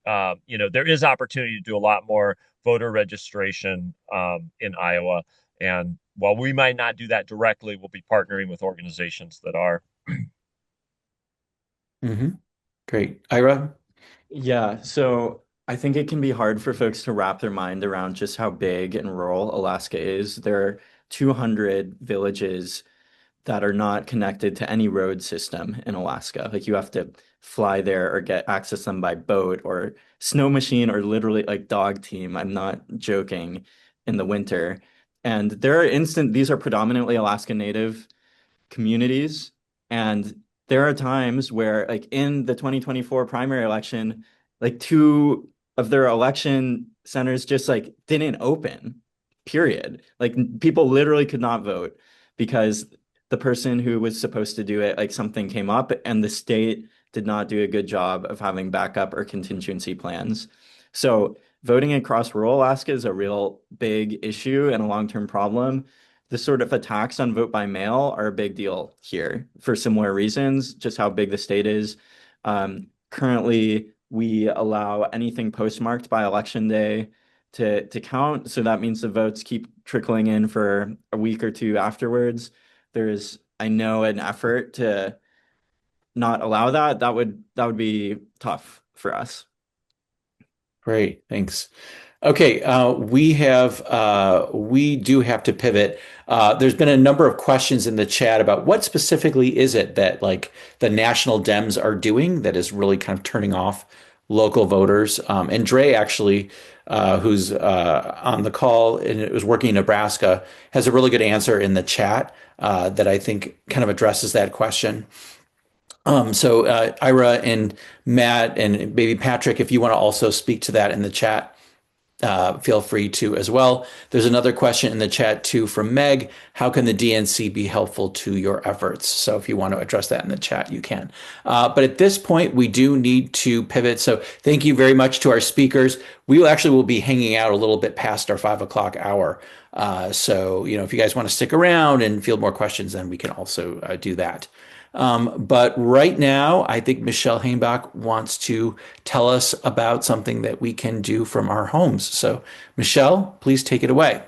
there is opportunity to do a lot more voter registration in Iowa. And while we might not do that directly, we'll be partnering with organizations that are. Mm-hmm. Great. Ira? Yeah, so I think it can be hard for folks to wrap their mind around just how big and rural Alaska is. There are 200 villages that are not connected to any road system in Alaska. Like you have to fly there or get access them by boat or snow machine or literally like dog team. I'm not joking, in the winter. And these are predominantly Alaska Native communities. And there are times where, like in the 2024 primary election, like two of their election centers just like didn't open, period. Like people literally could not vote because the person who was supposed to do it, like something came up and the state did not do a good job of having backup or contingency plans. So voting across rural Alaska is a real big issue and a long-term problem. The sort of attacks on vote by mail are a big deal here for similar reasons, just how big the state is. Currently, we allow anything postmarked by election day to count. So that means the votes keep trickling in for a week or two afterwards. There's, I know, an effort to not allow that. That would be tough for us. Great, thanks. Okay, we do have to pivot. There's been a number of questions in the chat about what specifically is it that like the national Dems are doing that is really kind of turning off local voters. And Dre actually, who's on the call and was working in Nebraska, has a really good answer in the chat that I think kind of addresses that question. So Ira and Matt and maybe Patrick, if you want to also speak to that in the chat, feel free to as well. There's another question in the chat too from Meg. How can the DNC be helpful to your efforts? So if you want to address that in the chat, you can. But at this point, we do need to pivot. So thank you very much to our speakers. We actually will be hanging out a little bit past our 5 o'clock hour. So, if you guys want to stick around and field more questions, then we can also do that. But right now, I think Michelle Hainbach wants to tell us about something that we can do from our homes. So, Michelle, please take it away.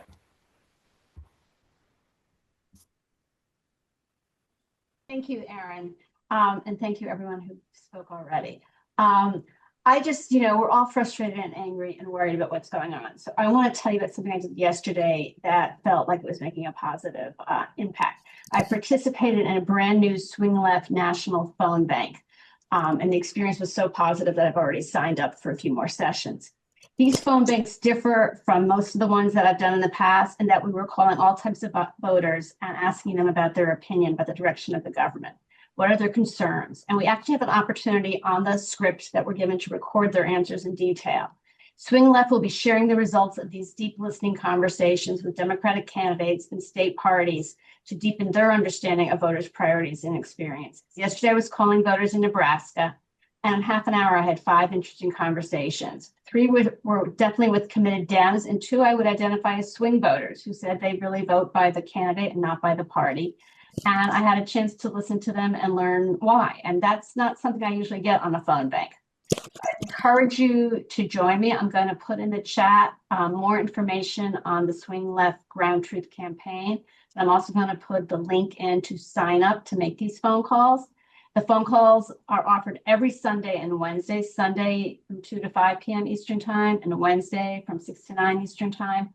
Thank you, Aaron. And thank you, everyone who spoke already. I just, we're all frustrated and angry and worried about what's going on. So I want to tell you about something I did yesterday that felt like it was making a positive impact. I participated in a brand new Swing Left National Phone Bank. And the experience was so positive that I've already signed up for a few more sessions. These phone banks differ from most of the ones that I've done in the past, in that we were calling all types of voters and asking them about their opinion about the direction of the government. What are their concerns? And we actually have an opportunity on the script that we're given to record their answers in detail. Swing Left will be sharing the results of these deep listening conversations with Democratic candidates and state parties to deepen their understanding of voters' priorities and experiences. Yesterday, I was calling voters in Nebraska, and in half an hour, I had 5 interesting conversations. 3 were definitely with committed Dems, and 2 I would identify as swing voters who said they really vote by the candidate and not by the party. And I had a chance to listen to them and learn why. And that's not something I usually get on a phone bank. I encourage you to join me. I'm going to put in the chat more information on the Swing Left Ground Truth campaign. I'm also going to put the link in to sign up to make these phone calls. The phone calls are offered every Sunday and Wednesday, Sunday from 2 to 5 p.m. Eastern Time, and Wednesday from 6 to 9 Eastern Time.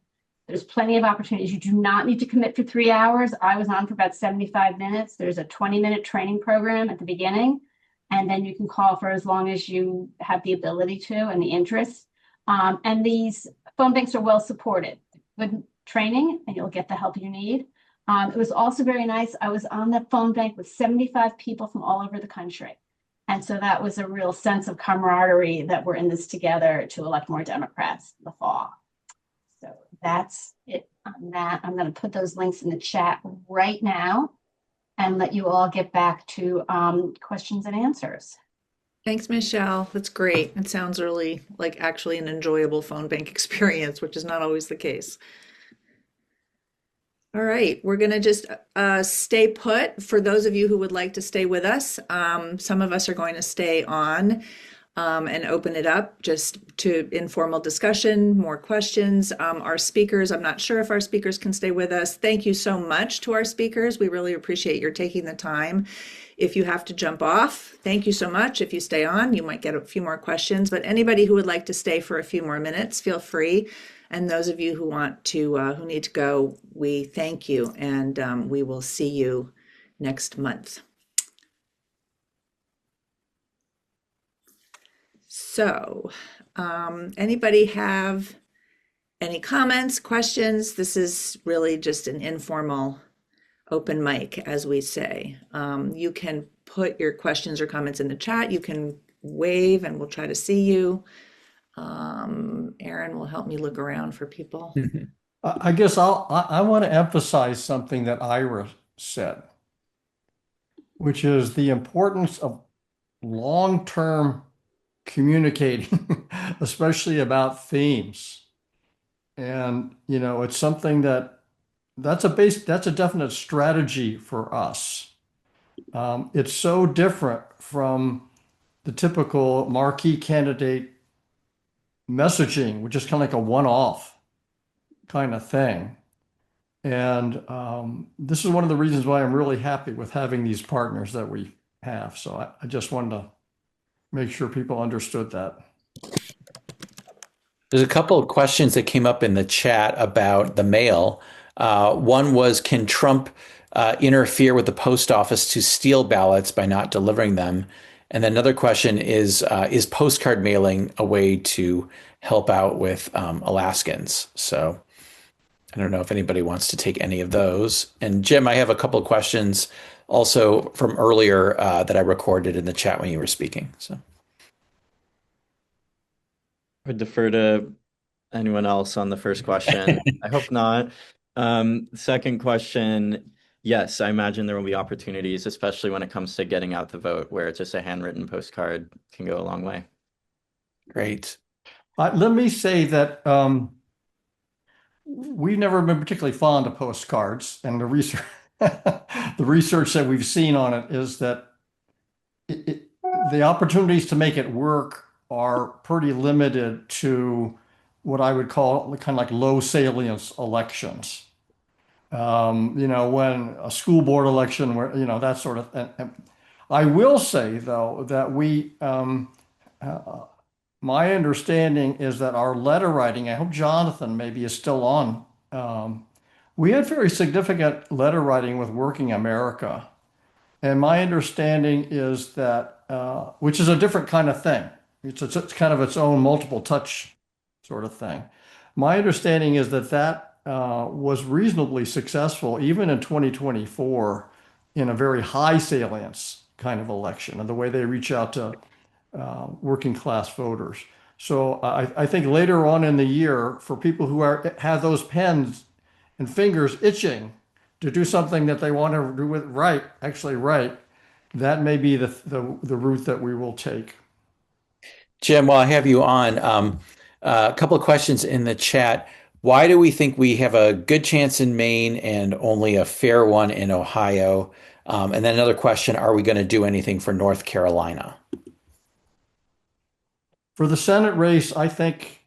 There's plenty of opportunities. You do not need to commit for 3 hours. I was on for about 75 minutes. There's a 20-minute training program at the beginning, and then you can call for as long as you have the ability to and the interest. And these phone banks are well supported. Good training, and you'll get the help you need. It was also very nice. I was on the phone bank with 75 people from all over the country. And so that was a real sense of camaraderie that we're in this together to elect more Democrats in the fall. So that's it on that. I'm going to put those links in the chat right now and let you all get back to questions and answers. Thanks, Michelle. That's great. It sounds really like actually an enjoyable phone bank experience, which is not always the case. All right, we're going to just stay put. For those of you who would like to stay with us, some of us are going to stay on and open it up just to informal discussion, more questions. Our speakers, I'm not sure if our speakers can stay with us. Thank you so much to our speakers. We really appreciate your taking the time. If you have to jump off, thank you so much. If you stay on, you might get a few more questions, but anybody who would like to stay for a few more minutes, feel free. And those of you who want to, who need to go, we thank you, and we will see you next month. So, anybody have any comments, questions? This is really just an informal open mic, as we say. You can put your questions or comments in the chat. You can wave and we'll try to see you. Aaron will help me look around for people. I guess I want to emphasize something that Ira said, which is the importance of long-term communicating, especially about themes. And, you know, it's something that's a definite strategy for us. It's so different from the typical marquee candidate messaging, which is kind of like a one-off kind of thing. And this is one of the reasons why I'm really happy with having these partners that we have. So I just wanted to make sure people understood that. There's a couple of questions that came up in the chat about the mail. One was, can Trump interfere with the post office to steal ballots by not delivering them? And then another question is postcard mailing a way to help out with Alaskans? So I don't know if anybody wants to take any of those. And Jim, I have a couple of questions also from earlier that I recorded in the chat when you were speaking. So I would defer to anyone else on the first question. I hope not. Second question, yes, I imagine there will be opportunities, especially when it comes to getting out the vote, where just a handwritten postcard can go a long way. Great. Let me say that we've never been particularly fond of postcards, and the research that we've seen on it is that the opportunities to make it work are pretty limited to what I would call kind of like low salience elections. You know, when a school board election, where, you know, that sort of thing. I will say, though, that my understanding is that our letter writing, I hope Jonathan maybe is still on. We had very significant letter writing with Working America. And my understanding is that, which is a different kind of thing. It's kind of its own multiple touch sort of thing. My understanding is that was reasonably successful, even in 2024, in a very high salience kind of election, and the way they reach out to working class voters. So I think later on in the year, for people who have those pens and fingers itching to do something that they want to do with actually right, that may be the route that we will take. Jim, while I have you on, a couple of questions in the chat. Why do we think we have a good chance in Maine and only a fair one in Ohio? And then another question, are we going to do anything for North Carolina? For the Senate race, I think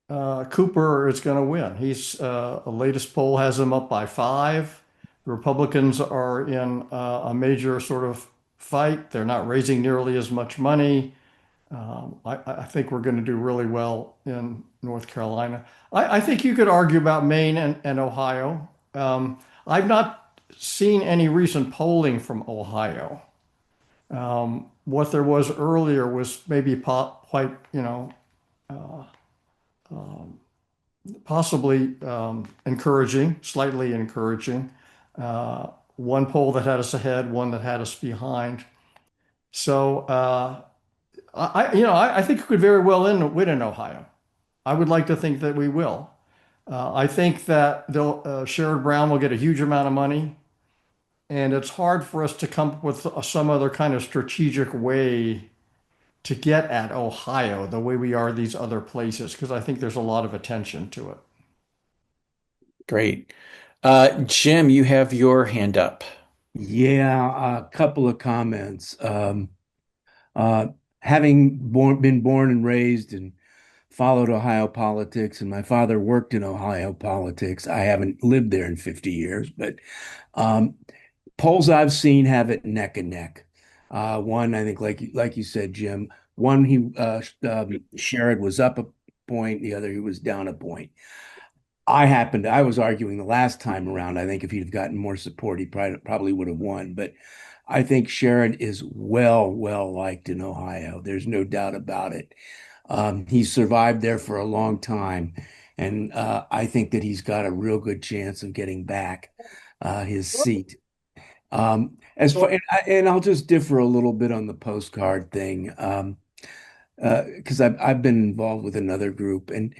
Cooper is going to win. The latest poll has him up by 5. The Republicans are in a major sort of fight. They're not raising nearly as much money. I think we're going to do really well in North Carolina. I think you could argue about Maine and Ohio. I've not seen any recent polling from Ohio. What there was earlier was maybe quite, you know, possibly encouraging, slightly encouraging. One poll that had us ahead, one that had us behind. So I think we could very well win in Ohio. I would like to think that we will. I think that Sherrod Brown will get a huge amount of money, and it's hard for us to come up with some other kind of strategic way to get at Ohio the way we are these other places, because I think there's a lot of attention to it. Great. Jim, you have your hand up. Yeah, a couple of comments. Having been born and raised and followed Ohio politics, and my father worked in Ohio politics. I haven't lived there in 50 years, but polls I've seen have it neck and neck. One, I think, like you said, Jim, Sherrod was up a point, the other he was down a point. I was arguing the last time around. I think if he'd have gotten more support, he probably would have won. But I think Sharon is well liked in Ohio. There's no doubt about it. He's survived there for a long time, and I think that he's got a real good chance of getting back his seat. As far and I'll just differ a little bit on the postcard thing, because I've been involved with another group, and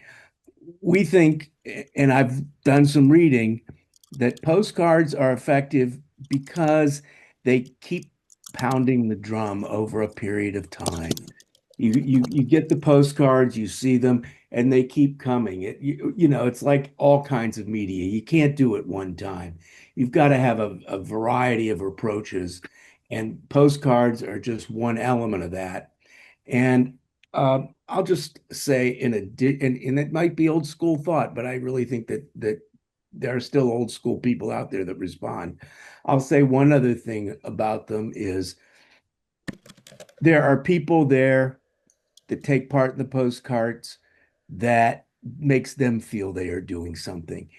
we think, and I've done some reading, that postcards are effective because they keep pounding the drum over a period of time. You get the postcards, you see them, and they keep coming. It's like all kinds of media. You can't do it one time. You've got to have a variety of approaches, and postcards are just one element of that. And I'll just say and it might be old school thought, but I really think that there are still old school people out there that respond. I'll say one other thing about them is there are people there that take part in the postcards that makes them feel they are doing something.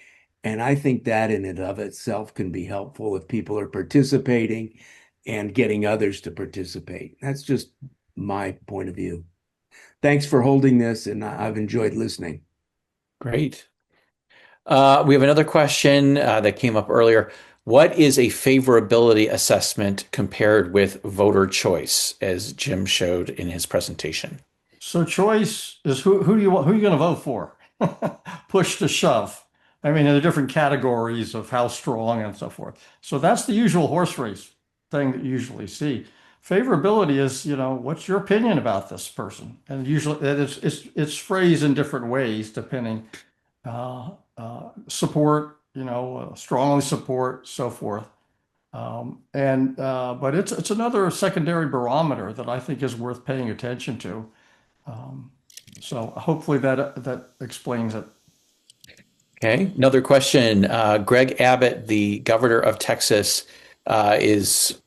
And I think that in and of itself can be helpful if people are participating and getting others to participate. That's just my point of view. Thanks for holding this, and I've enjoyed listening. Great. We have another question that came up earlier. What is a favorability assessment compared with voter choice, as Jim showed in his presentation? So choice is who are you going to vote for? Push to shove. I mean, there are different categories of how strong and so forth. So that's the usual horse race thing that you usually see. Favorability is, what's your opinion about this person? And usually it's phrased in different ways depending support, strongly support, so forth. But it's another secondary barometer that I think is worth paying attention to. So hopefully that explains it. Okay, another question. Greg Abbott, the governor of Texas, is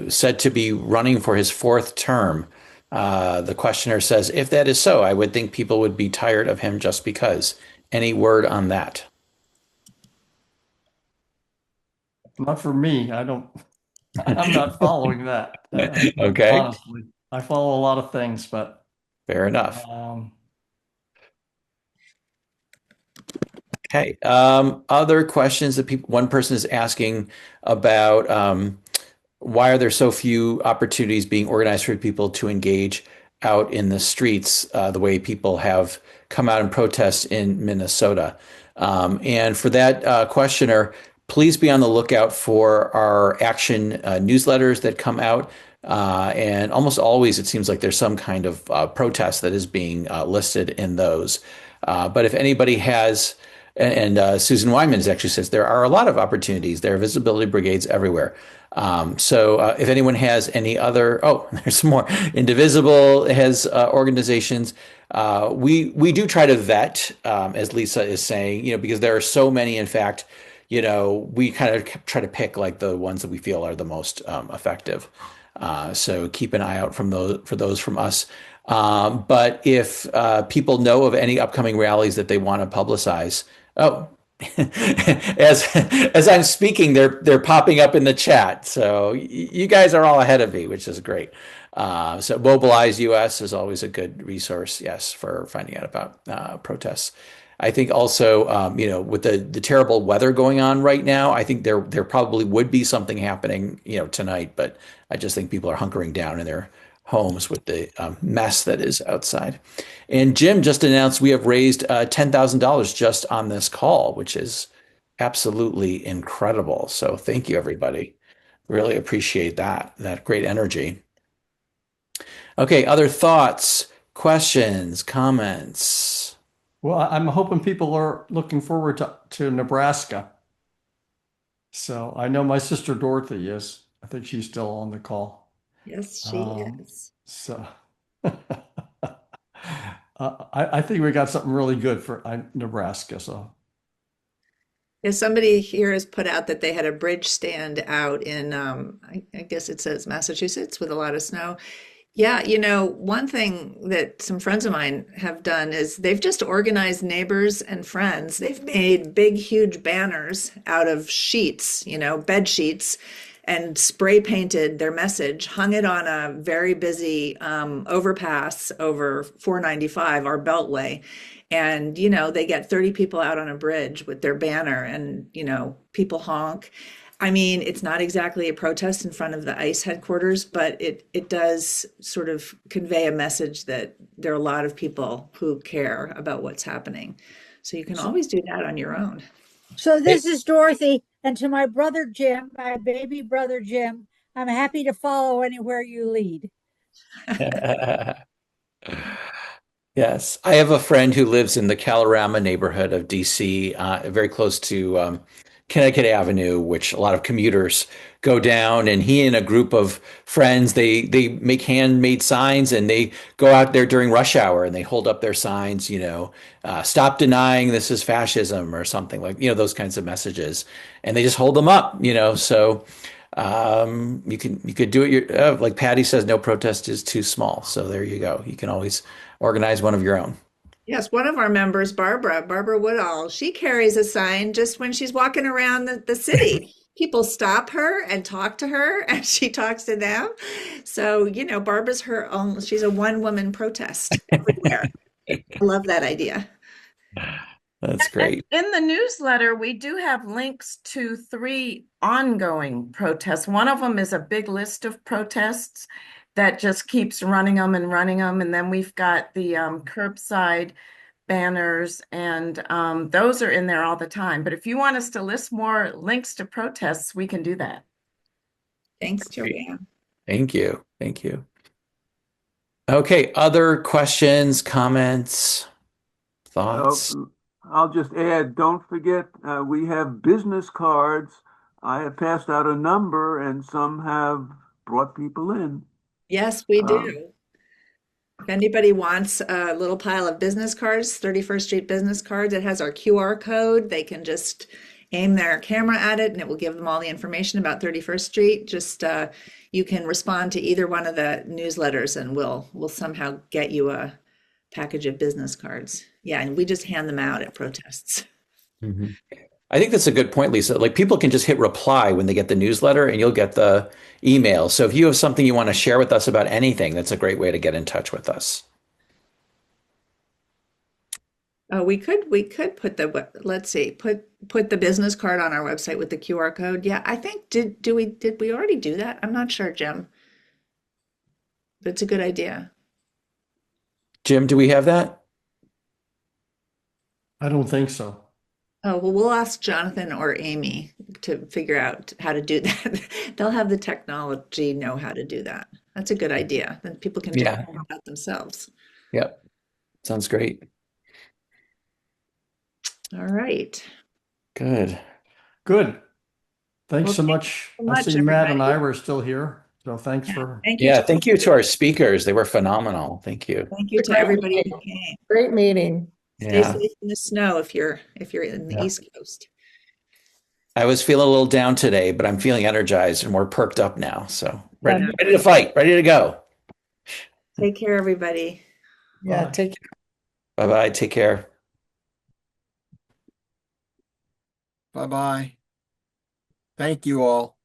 said to be running for his fourth term. The questioner says, if that is so, I would think people would be tired of him just because. Any word on that? Not for me. I'm not following that. Okay. Honestly, I follow a lot of things, but fair enough. Okay. Other questions that one person is asking about why are there so few opportunities being organized for people to engage out in the streets the way people have come out and protest in Minnesota? And for that questioner, please be on the lookout for our action newsletters that come out. And almost always it seems like there's some kind of protest that is being listed in those. But if anybody has, and Susan Wyman actually says there are a lot of opportunities. There are visibility brigades everywhere. So if anyone has any other, there's some more. Indivisible has organizations. We do try to vet, as Lisa is saying, because there are so many. In fact, we kind of try to pick like the ones that we feel are the most effective. So keep an eye out for those from us. But if people know of any upcoming rallies that they want to publicize, as I'm speaking, they're popping up in the chat. So you guys are all ahead of me, which is great. So Mobilize US is always a good resource, yes, for finding out about protests. I think also, with the terrible weather going on right now, I think there probably would be something happening, tonight. But I just think people are hunkering down in their homes with the mess that is outside. And Jim just announced we have raised $10,000 just on this call, which is absolutely incredible. So thank you, everybody. Really appreciate that great energy. Okay, other thoughts, questions, comments? Well, I'm hoping people are looking forward to Nebraska. So I know my sister Dorothy is. I think she's still on the call. Yes, she is. So I think we got something really good for Nebraska. So yeah, somebody here has put out that they had a bridge stand out in, I guess it says Massachusetts with a lot of snow. Yeah, one thing that some friends of mine have done is they've just organized neighbors and friends. They've made big, huge banners out of sheets, bed sheets, and spray painted their message, hung it on a very busy overpass over 495, our Beltway. And, they get 30 people out on a bridge with their banner and, people honk. I mean, it's not exactly a protest in front of the ICE headquarters, but it does sort of convey a message that there are a lot of people who care about what's happening. So you can always do that on your own. So this is Dorothy, and to my brother Jim, my baby brother Jim, I'm happy to follow anywhere you lead. Yes, I have a friend who lives in the Kalorama neighborhood of DC, very close to Connecticut Avenue, which a lot of commuters go down. And he and a group of friends, they make handmade signs, and they go out there during rush hour and they hold up their signs, stop denying this is fascism or something like, those kinds of messages, and they just hold them up, so. You could do it. Like Patty says, no protest is too small. So there you go. You can always organize one of your own. Yes, one of our members, Barbara Woodall, she carries a sign just when she's walking around the city. People stop her and talk to her, and she talks to them. So, Barbara's her own, she's a one-woman protest everywhere. I love that idea. That's great. In the newsletter, we do have links to 3 ongoing protests. One of them is a big list of protests that just keeps running them and running them. And then we've got the curbside banners, and those are in there all the time. But if you want us to list more links to protests, we can do that. Thanks, Joanne. Thank you. Thank you. Okay, other questions, comments, thoughts? I'll just add, don't forget, we have business cards. I have passed out a number, and some have brought people in. Yes, we do. If anybody wants a little pile of business cards, 31st Street business cards, it has our QR code. They can just aim their camera at it, and it will give them all the information about 31st Street. Just you can respond to either one of the newsletters, and we'll somehow get you a package of business cards. Yeah, and we just hand them out at protests. Mm-hmm. I think that's a good point, Lisa. Like, people can just hit reply when they get the newsletter, and you'll get the email. So if you have something you want to share with us about anything, that's a great way to get in touch with us. We could put let's see, put the business card on our website with the QR code. Yeah, I think did we already do that? I'm not sure, Jim. But it's a good idea. Jim, do we have that? I don't think so. Oh, well, we'll ask Jonathan or Amy to figure out how to do that. They'll have the technology, know how to do that. That's a good idea. Then people can talk more about themselves. Yep. Sounds great. All right. Good. Good. Thanks Well, so much. so I much, see Matt and everybody. I were still here. So thanks for. Thank you. Yeah, thank you to our speakers. They were phenomenal. Thank you. Thank you to everybody who came. Great meeting. Stay Yeah. safe in the snow if you're in the East Coast. I was feeling a little down today, but I'm feeling energized and more perked up now. So ready Yeah. to fight, ready to go. Take care, everybody. Yeah, take care. Bye-bye. Take care. Bye-bye. Thank you all.